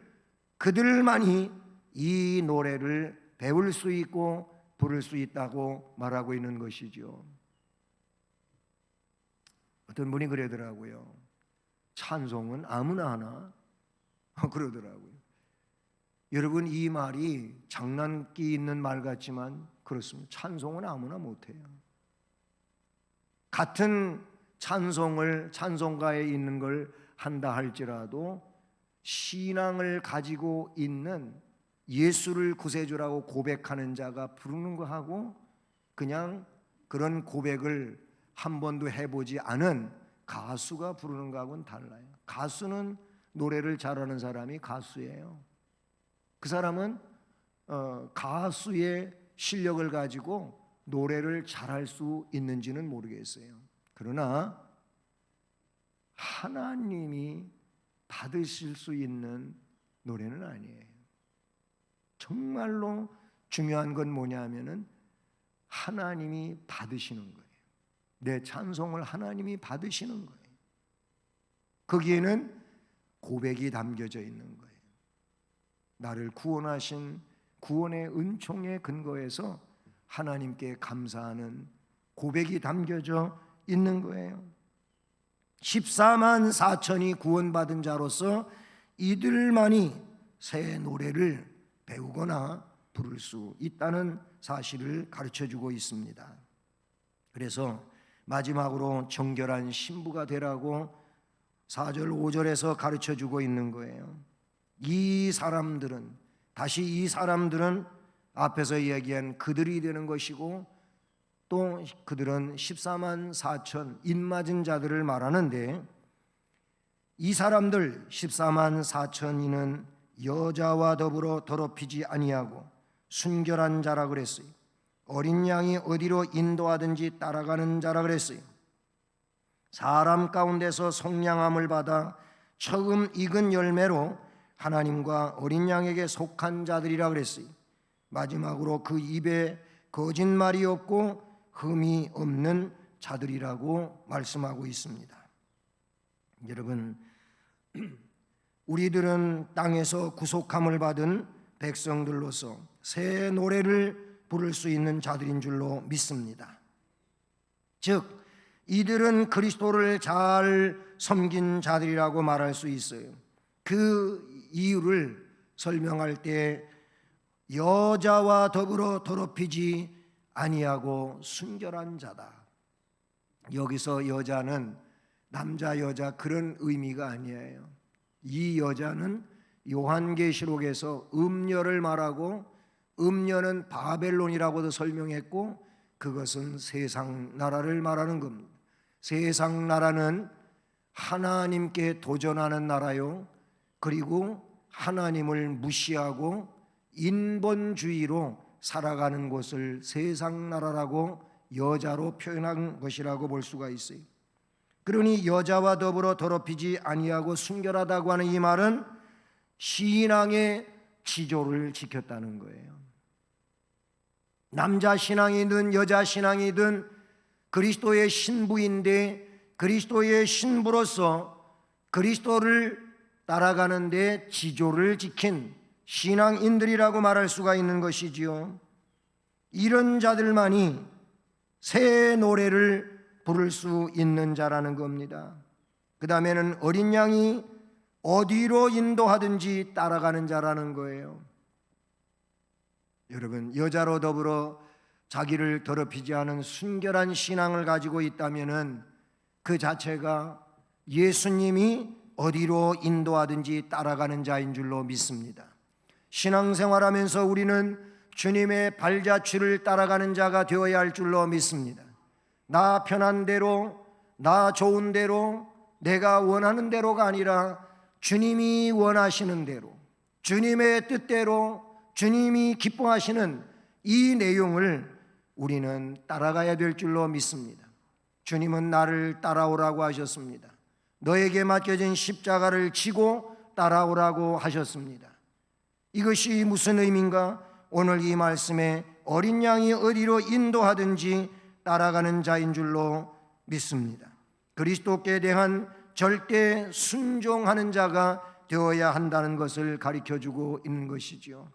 그들만이 이 노래를 배울 수 있고 부를 수 있다고 말하고 있는 것이죠. 어떤 분이 그러더라고요. 찬송은 아무나 하나? 그러더라고요. 여러분, 이 말이 장난기 있는 말 같지만 그렇습니다. 찬송은 아무나 못해요. 같은 찬송을 찬송가에 있는 걸 한다 할지라도 신앙을 가지고 있는 예수를 구세주라고 고백하는 자가 부르는 거하고 그냥 그런 고백을 한 번도 해보지 않은 가수가 부르는 거하고는 달라요. 가수는 노래를 잘하는 사람이 가수예요. 그 사람은 가수의 실력을 가지고 노래를 잘할 수 있는지는 모르겠어요. 그러나 하나님이 받으실 수 있는 노래는 아니에요. 정말로 중요한 건 뭐냐면은 하나님이 받으시는 거예요. 내 찬송을 하나님이 받으시는 거예요. 거기에는 고백이 담겨져 있는 거예요. 나를 구원하신 구원의 은총에 근거해서 하나님께 감사하는 고백이 담겨져 있는 거예요. 14만 4천이 구원받은 자로서 이들만이 새 노래를 배우거나 부를 수 있다는 사실을 가르쳐주고 있습니다. 그래서 마지막으로 정결한 신부가 되라고 4절 5절에서 가르쳐주고 있는 거예요. 이 사람들은 앞에서 얘기한 그들이 되는 것이고 또 그들은 14만 4천 입맞은 자들을 말하는데 이 사람들 14만 4천이는 여자와 더불어 더럽히지 아니하고 순결한 자라 그랬어요. 어린 양이 어디로 인도하든지 따라가는 자라 그랬어요. 사람 가운데서 속량함을 받아 처음 익은 열매로 하나님과 어린 양에게 속한 자들이라 그랬어요. 마지막으로 그 입에 거짓말이 없고 흠이 없는 자들이라고 말씀하고 있습니다. 여러분, 우리들은 땅에서 구속함을 받은 백성들로서 새 노래를 부를 수 있는 자들인 줄로 믿습니다. 즉 이들은 그리스도를 잘 섬긴 자들이라고 말할 수 있어요. 그 이유를 설명할 때 여자와 더불어 더럽히지 아니하고 순결한 자다. 여기서 여자는 남자 여자 그런 의미가 아니에요. 이 여자는 요한계시록에서 음녀를 말하고 음녀는 바벨론이라고도 설명했고 그것은 세상 나라를 말하는 겁니다. 세상 나라는 하나님께 도전하는 나라요, 그리고 하나님을 무시하고 인본주의로 살아가는 곳을 세상 나라라고 여자로 표현한 것이라고 볼 수가 있어요. 그러니 여자와 더불어 더럽히지 아니하고 순결하다고 하는 이 말은 신앙의 지조를 지켰다는 거예요. 남자 신앙이든 여자 신앙이든 그리스도의 신부인데 그리스도의 신부로서 그리스도를 따라가는 데 지조를 지킨 신앙인들이라고 말할 수가 있는 것이지요. 이런 자들만이 새 노래를 부를 수 있는 자라는 겁니다. 그 다음에는 어린 양이 어디로 인도하든지 따라가는 자라는 거예요. 여러분, 여자로 더불어 자기를 더럽히지 않은 순결한 신앙을 가지고 있다면은 그 자체가 예수님이 어디로 인도하든지 따라가는 자인 줄로 믿습니다. 신앙생활하면서 우리는 주님의 발자취를 따라가는 자가 되어야 할 줄로 믿습니다. 나 편한 대로, 나 좋은 대로, 내가 원하는 대로가 아니라 주님이 원하시는 대로, 주님의 뜻대로, 주님이 기뻐하시는 이 내용을 우리는 따라가야 될 줄로 믿습니다. 주님은 나를 따라오라고 하셨습니다. 너에게 맡겨진 십자가를 지고 따라오라고 하셨습니다. 이것이 무슨 의미인가? 오늘 이 말씀에 어린 양이 어디로 인도하든지 따라가는 자인 줄로 믿습니다. 그리스도께 대한 절대 순종하는 자가 되어야 한다는 것을 가르쳐주고 있는 것이지요.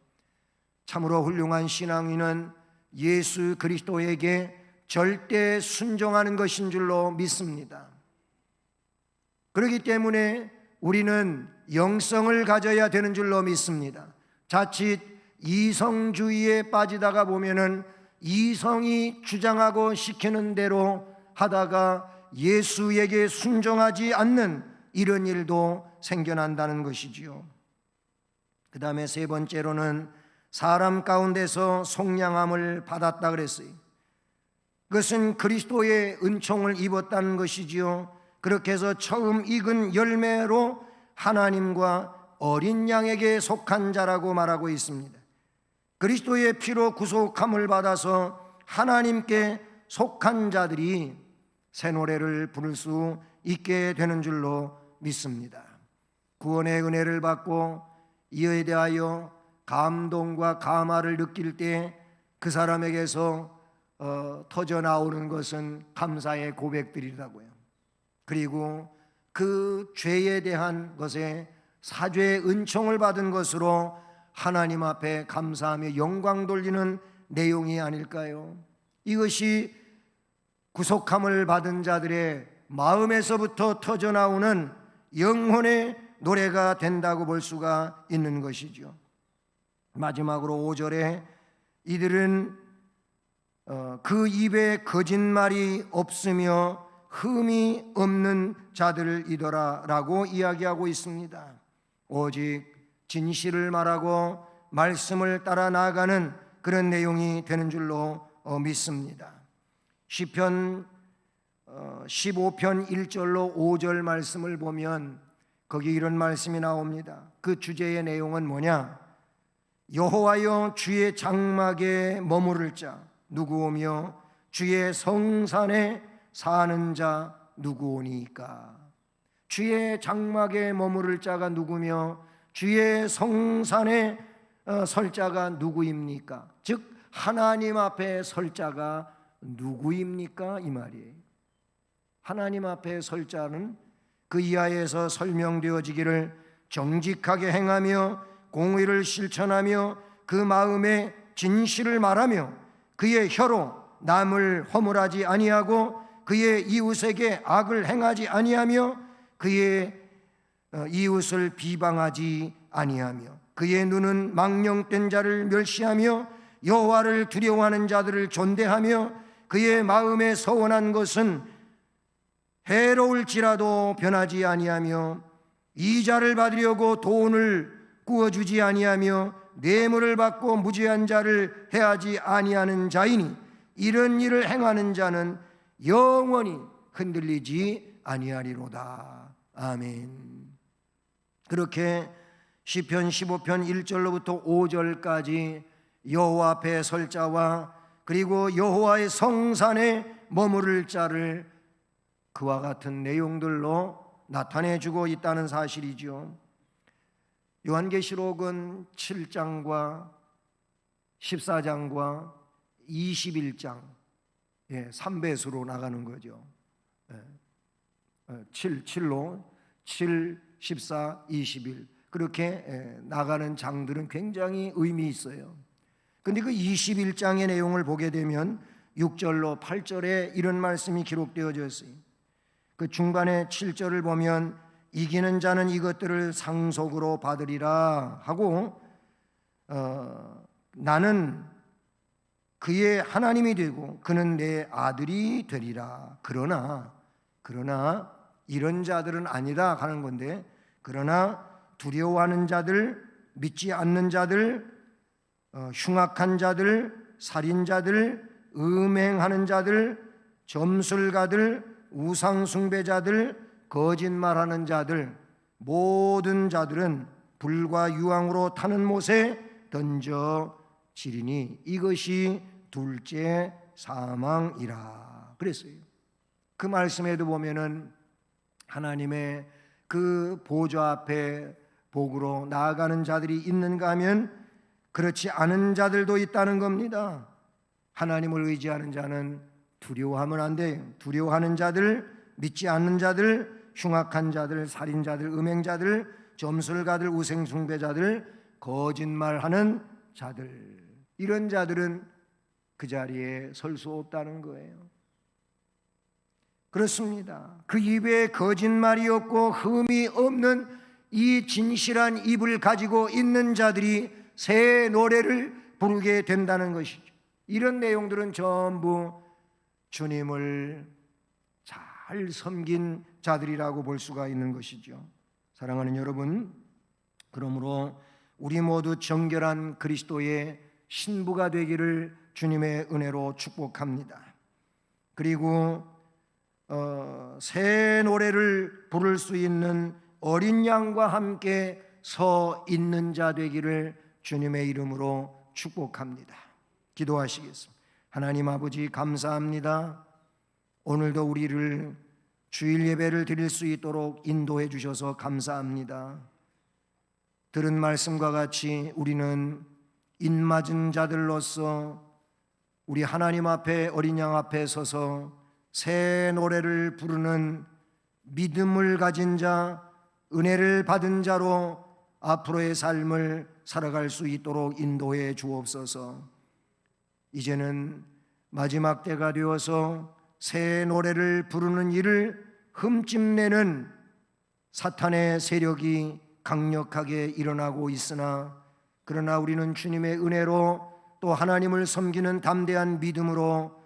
참으로 훌륭한 신앙인은 예수 그리스도에게 절대 순종하는 것인 줄로 믿습니다. 그렇기 때문에 우리는 영성을 가져야 되는 줄로 믿습니다. 자칫 이성주의에 빠지다가 보면은 이성이 주장하고 시키는 대로 하다가 예수에게 순종하지 않는 이런 일도 생겨난다는 것이지요. 그 다음에 세 번째로는 사람 가운데서 속량함을 받았다 그랬어요. 그것은 그리스도의 은총을 입었다는 것이지요. 그렇게 해서 처음 익은 열매로 하나님과 어린 양에게 속한 자라고 말하고 있습니다. 그리스도의 피로 구속함을 받아서 하나님께 속한 자들이 새 노래를 부를 수 있게 되는 줄로 믿습니다. 구원의 은혜를 받고 이에 대하여 감동과 감화를 느낄 때 그 사람에게서 터져 나오는 것은 감사의 고백들이라고요. 그리고 그 죄에 대한 것에 사죄의 은총을 받은 것으로 하나님 앞에 감사하며 영광 돌리는 내용이 아닐까요? 이것이 구속함을 받은 자들의 마음에서부터 터져 나오는 영혼의 노래가 된다고 볼 수가 있는 것이죠. 마지막으로 5절에 이들은 그 입에 거짓말이 없으며 흠이 없는 자들이더라 라고 이야기하고 있습니다. 오직 진실을 말하고 말씀을 따라 나아가는 그런 내용이 되는 줄로 믿습니다. 시편 15편 1절로 5절 말씀을 보면 거기 이런 말씀이 나옵니다. 그 주제의 내용은 뭐냐? 여호와여 주의 장막에 머무를 자 누구오며 주의 성산에 사는 자 누구오니까? 주의 장막에 머무를 자가 누구며 주의 성산에 설 자가 누구입니까? 즉 하나님 앞에 설 자가 누구입니까? 이 말이에요. 하나님 앞에 설 자는 그 이하에서 설명되어지기를 정직하게 행하며 공의를 실천하며 그 마음에 진실을 말하며 그의 혀로 남을 허물하지 아니하고 그의 이웃에게 악을 행하지 아니하며 그의 이웃을 비방하지 아니하며 그의 눈은 망령된 자를 멸시하며 여호와를 두려워하는 자들을 존대하며 그의 마음에 서원한 것은 해로울지라도 변하지 아니하며 이자를 받으려고 돈을 구워주지 아니하며 뇌물을 받고 무죄한 자를 해하지 아니하는 자이니 이런 일을 행하는 자는 영원히 흔들리지 아니하리로다. 아멘. 그렇게 시편 15편 1절로부터 5절까지 여호와 앞에 설 자와 그리고 여호와의 성산에 머무를 자를 그와 같은 내용들로 나타내주고 있다는 사실이죠. 요한계시록은 7장과 14장과 21장 3배수로 나가는 거죠. 7로 7, 14, 21 그렇게 나가는 장들은 굉장히 의미 있어요. 근데 그 21장의 내용을 보게 되면 6절로 8절에 이런 말씀이 기록되어져 있어요. 그 중간에 7절을 보면 이기는 자는 이것들을 상속으로 받으리라 하고 나는 그의 하나님이 되고 그는 내 아들이 되리라. 그러나 이런 자들은 아니다 하는 건데 그러나 두려워하는 자들, 믿지 않는 자들, 흉악한 자들, 살인자들, 음행하는 자들, 점술가들, 우상숭배자들, 거짓말하는 자들, 모든 자들은 불과 유황으로 타는 못에 던져지리니 이것이 둘째 사망이라 그랬어요. 그 말씀에도 보면은 하나님의 그 보좌 앞에 복으로 나아가는 자들이 있는가 하면 그렇지 않은 자들도 있다는 겁니다. 하나님을 의지하는 자는 두려워하면 안 돼요. 두려워하는 자들, 믿지 않는 자들, 흉악한 자들, 살인자들, 음행자들, 점술가들, 우상숭배자들, 거짓말하는 자들, 이런 자들은 그 자리에 설 수 없다는 거예요. 그렇습니다. 그 입에 거짓말이 없고 흠이 없는 이 진실한 입을 가지고 있는 자들이 새 노래를 부르게 된다는 것이죠. 이런 내용들은 전부 주님을 잘 섬긴 자들이라고 볼 수가 있는 것이죠. 사랑하는 여러분, 그러므로 우리 모두 정결한 그리스도의 신부가 되기를 주님의 은혜로 축복합니다. 그리고 새 노래를 부를 수 있는 어린 양과 함께 서 있는 자 되기를 주님의 이름으로 축복합니다. 기도하시겠습니다. 하나님 아버지, 감사합니다. 오늘도 우리를 주일 예배를 드릴 수 있도록 인도해 주셔서 감사합니다. 들은 말씀과 같이 우리는 인맞은 자들로서 우리 하나님 앞에, 어린 양 앞에 서서 새 노래를 부르는 믿음을 가진 자, 은혜를 받은 자로 앞으로의 삶을 살아갈 수 있도록 인도해 주옵소서. 이제는 마지막 때가 되어서 새 노래를 부르는 일을 흠집내는 사탄의 세력이 강력하게 일어나고 있으나, 그러나 우리는 주님의 은혜로 또 하나님을 섬기는 담대한 믿음으로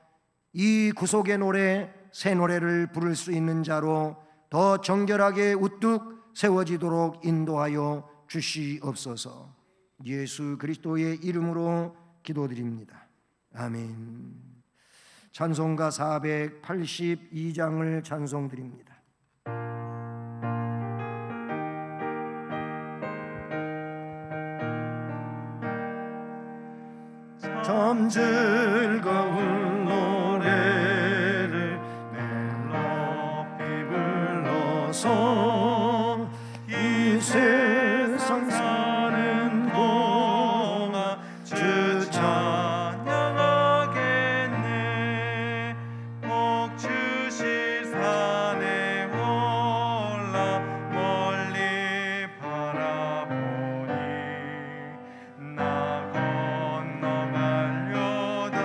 이 구속의 노래, 새 노래를 부를 수 있는 자로 더 정결하게 우뚝 세워지도록 인도하여 주시옵소서. 예수 그리스도의 이름으로 기도드립니다. 아멘. 찬송가 482장을 찬송드립니다. 참 즐거운 노래를 높이 불러서 이 세상 사는 동안 주 찬양하겠네. 복 주실 산에 올라 멀리 바라보니 나 건너가려다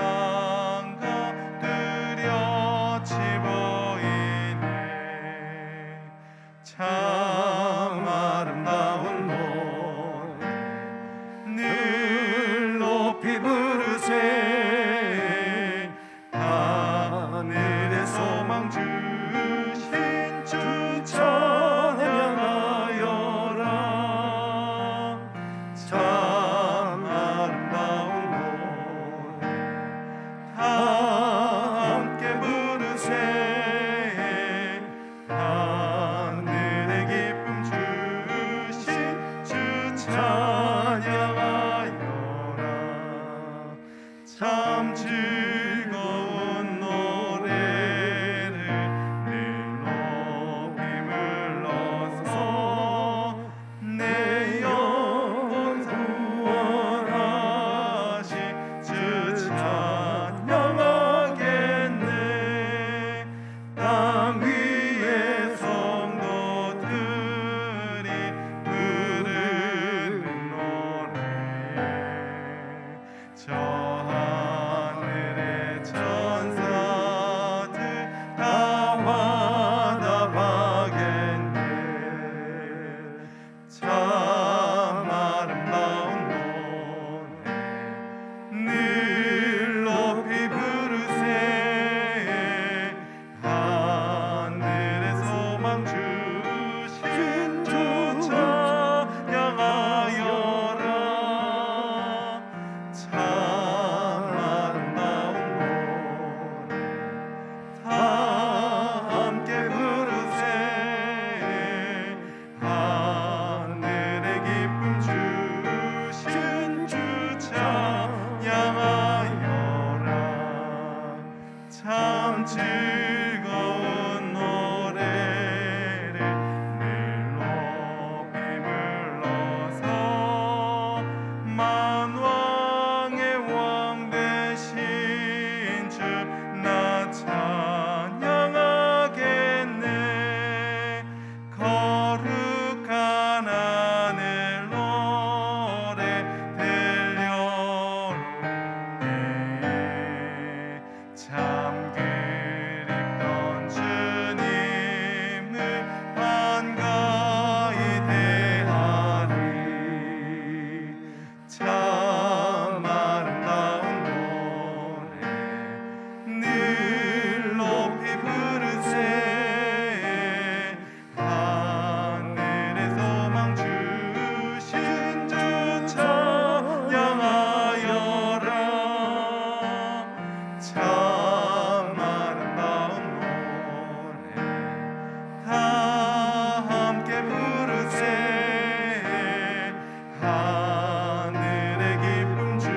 하늘의 기쁨 주신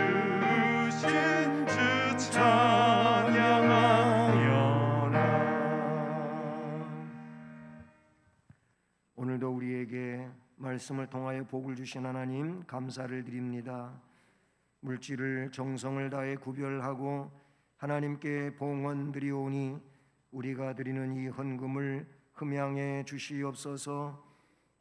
주 찬양하여라. 오늘도 우리에게 말씀을 통하여 복을 주신 하나님 감사를 드립니다. 물질을 정성을 다해 구별하고 하나님께 봉헌 드리오니 우리가 드리는 이 헌금을 흠양해 주시옵소서.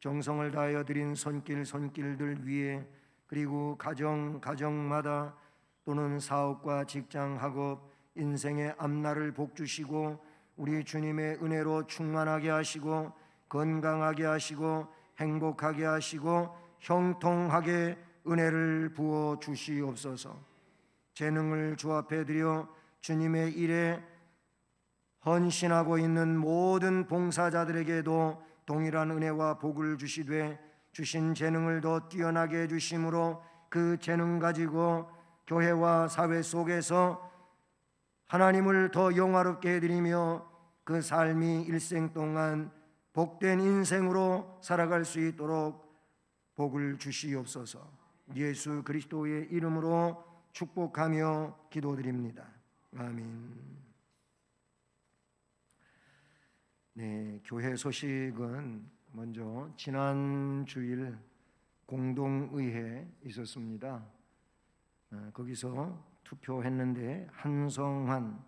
정성을 다하여 드린 손길들 위에 그리고 가정마다 또는 사업과 직장 학업 인생의 앞날을 복주시고 우리 주님의 은혜로 충만하게 하시고 건강하게 하시고 행복하게 하시고 형통하게 은혜를 부어 주시옵소서. 재능을 주 앞에 드려 주님의 일에 헌신하고 있는 모든 봉사자들에게도 동일한 은혜와 복을 주시되 주신 재능을 더 뛰어나게 해주심으로 그 재능 가지고 교회와 사회 속에서 하나님을 더 영화롭게 해드리며 그 삶이 일생 동안 복된 인생으로 살아갈 수 있도록 복을 주시옵소서. 예수 그리스도의 이름으로 축복하며 기도드립니다. 아멘. 네, 교회 소식은 먼저 지난 주일 공동의회 있었습니다. 거기서 투표했는데 한성환,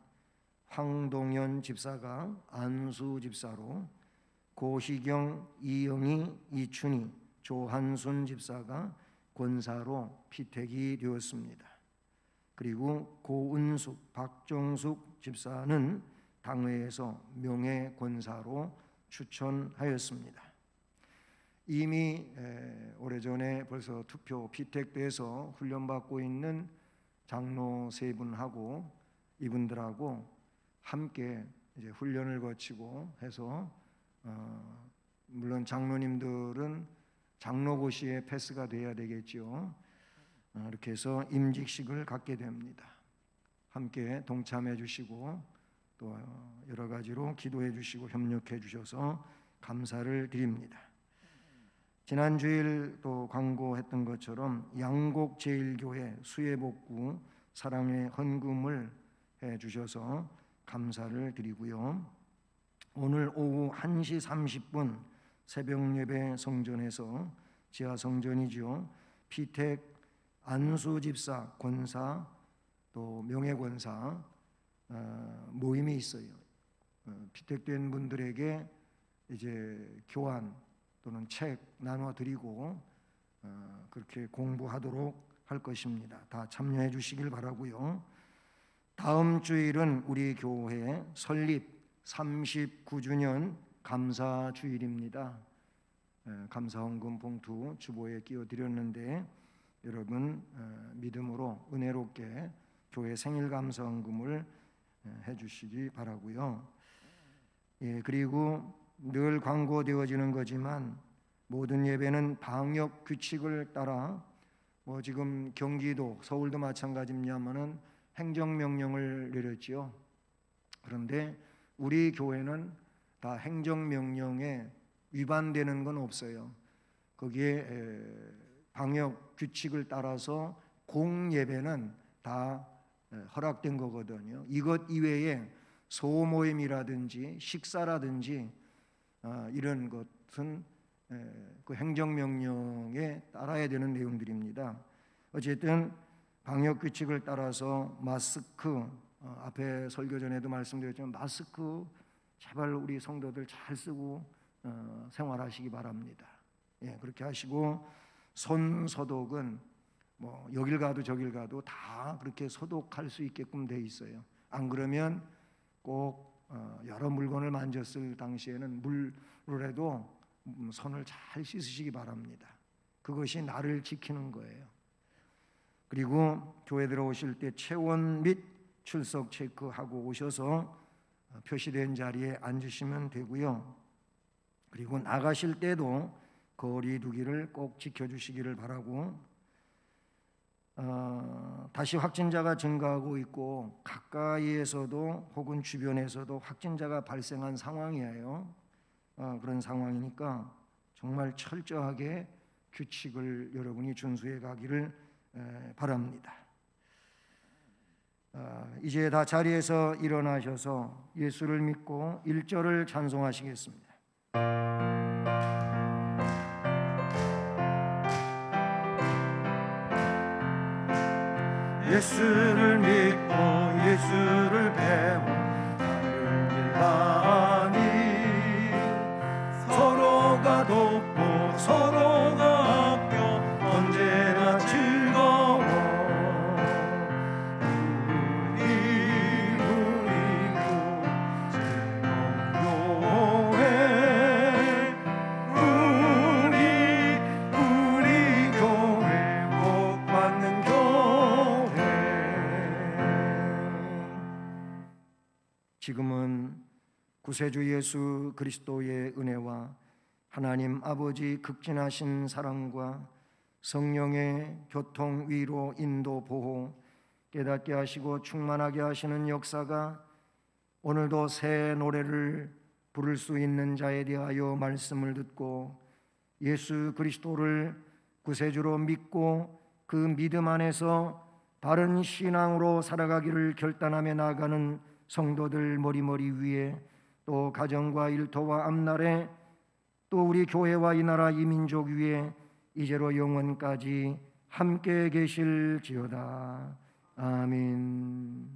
황동현 집사가 안수 집사로, 고희경, 이영희, 이춘희, 조한순 집사가 권사로 피택이 되었습니다. 그리고 고은숙, 박정숙 집사는 당회에서 명예 권사로 추천하였습니다. 이미 오래전에 벌써 투표 피택돼서 훈련받고 있는 장로 세 분하고 이분들하고 함께 이제 훈련을 거치고 해서 물론 장로님들은 장로고시에 패스가 돼야 되겠죠. 이렇게 해서 임직식을 갖게 됩니다. 함께 동참해 주시고 또 여러 가지로 기도해 주시고 협력해 주셔서 감사를 드립니다. 지난 주일 또 광고했던 것처럼 양곡제일교회 수혜복구 사랑의 헌금을 해 주셔서 감사를 드리고요. 오늘 오후 1시 30분 새벽예배 성전에서 지하 성전이죠. 피택 안수집사 권사 또 명예권사 모임이 있어요. 피택된 분들에게 이제 교환 또는 책 나눠 드리고 그렇게 공부하도록 할 것입니다. 다 참여해 주시길 바라고요. 다음 주일은 우리 교회 설립 39주년 감사 주일입니다. 감사헌금 봉투 주보에 끼워 드렸는데 여러분 믿음으로 은혜롭게 교회 생일 감사헌금을 해주시기 바라고요. 그리고 늘 광고되어지는 거지만 모든 예배는 방역 규칙을 따라 지금 경기도 서울도 마찬가지입니다만은 행정명령을 내렸지요. 그런데 우리 교회는 다 행정명령에 위반되는 건 없어요. 거기에 방역 규칙을 따라서 공예배는 다 허락된 거거든요. 이것 이외에 소모임이라든지 식사라든지 이런 것은 그 행정명령에 따라야 되는 내용들입니다. 어쨌든 방역 규칙을 따라서 마스크, 앞에 설교 전에도 말씀드렸지만 마스크 제발 우리 성도들 잘 쓰고 생활하시기 바랍니다. 그렇게 하시고 손 소독은 여길 가도 저길 가도 다 그렇게 소독할 수 있게끔 돼 있어요. 안 그러면 꼭 여러 물건을 만졌을 당시에는 물로라도 손을 잘 씻으시기 바랍니다. 그것이 나를 지키는 거예요. 그리고 교회 들어오실 때 체온 및 출석 체크하고 오셔서 표시된 자리에 앉으시면 되고요. 그리고 나가실 때도 거리 두기를 꼭 지켜주시기를 바라고, 다시 확진자가 증가하고 있고 가까이에서도 혹은 주변에서도 확진자가 발생한 상황이에요. 그런 상황이니까 정말 철저하게 규칙을 여러분이 준수해 가기를 바랍니다. 이제 다 자리에서 일어나셔서 예수를 믿고 1절을 찬송하시겠습니다. 예수를 믿고 예수를 배워 다른 길 가니 서로가 돕고 서로가 아껴 언제나 즐거워. 우리 교회 복 받는 교회. 지금은 구세주 예수 그리스도의 은혜와 하나님 아버지 극진하신 사랑과 성령의 교통, 위로, 인도, 보호, 깨닫게 하시고 충만하게 하시는 역사가 오늘도 새 노래를 부를 수 있는 자에 대하여 말씀을 듣고 예수 그리스도를 구세주로 믿고 그 믿음 안에서 바른 신앙으로 살아가기를 결단하며 나아가는 성도들 머리머리 위에, 또 가정과 일터와 앞날에, 또 우리 교회와 이 나라 이 민족 위에 이제로 영원까지 함께 계실지어다. 아멘.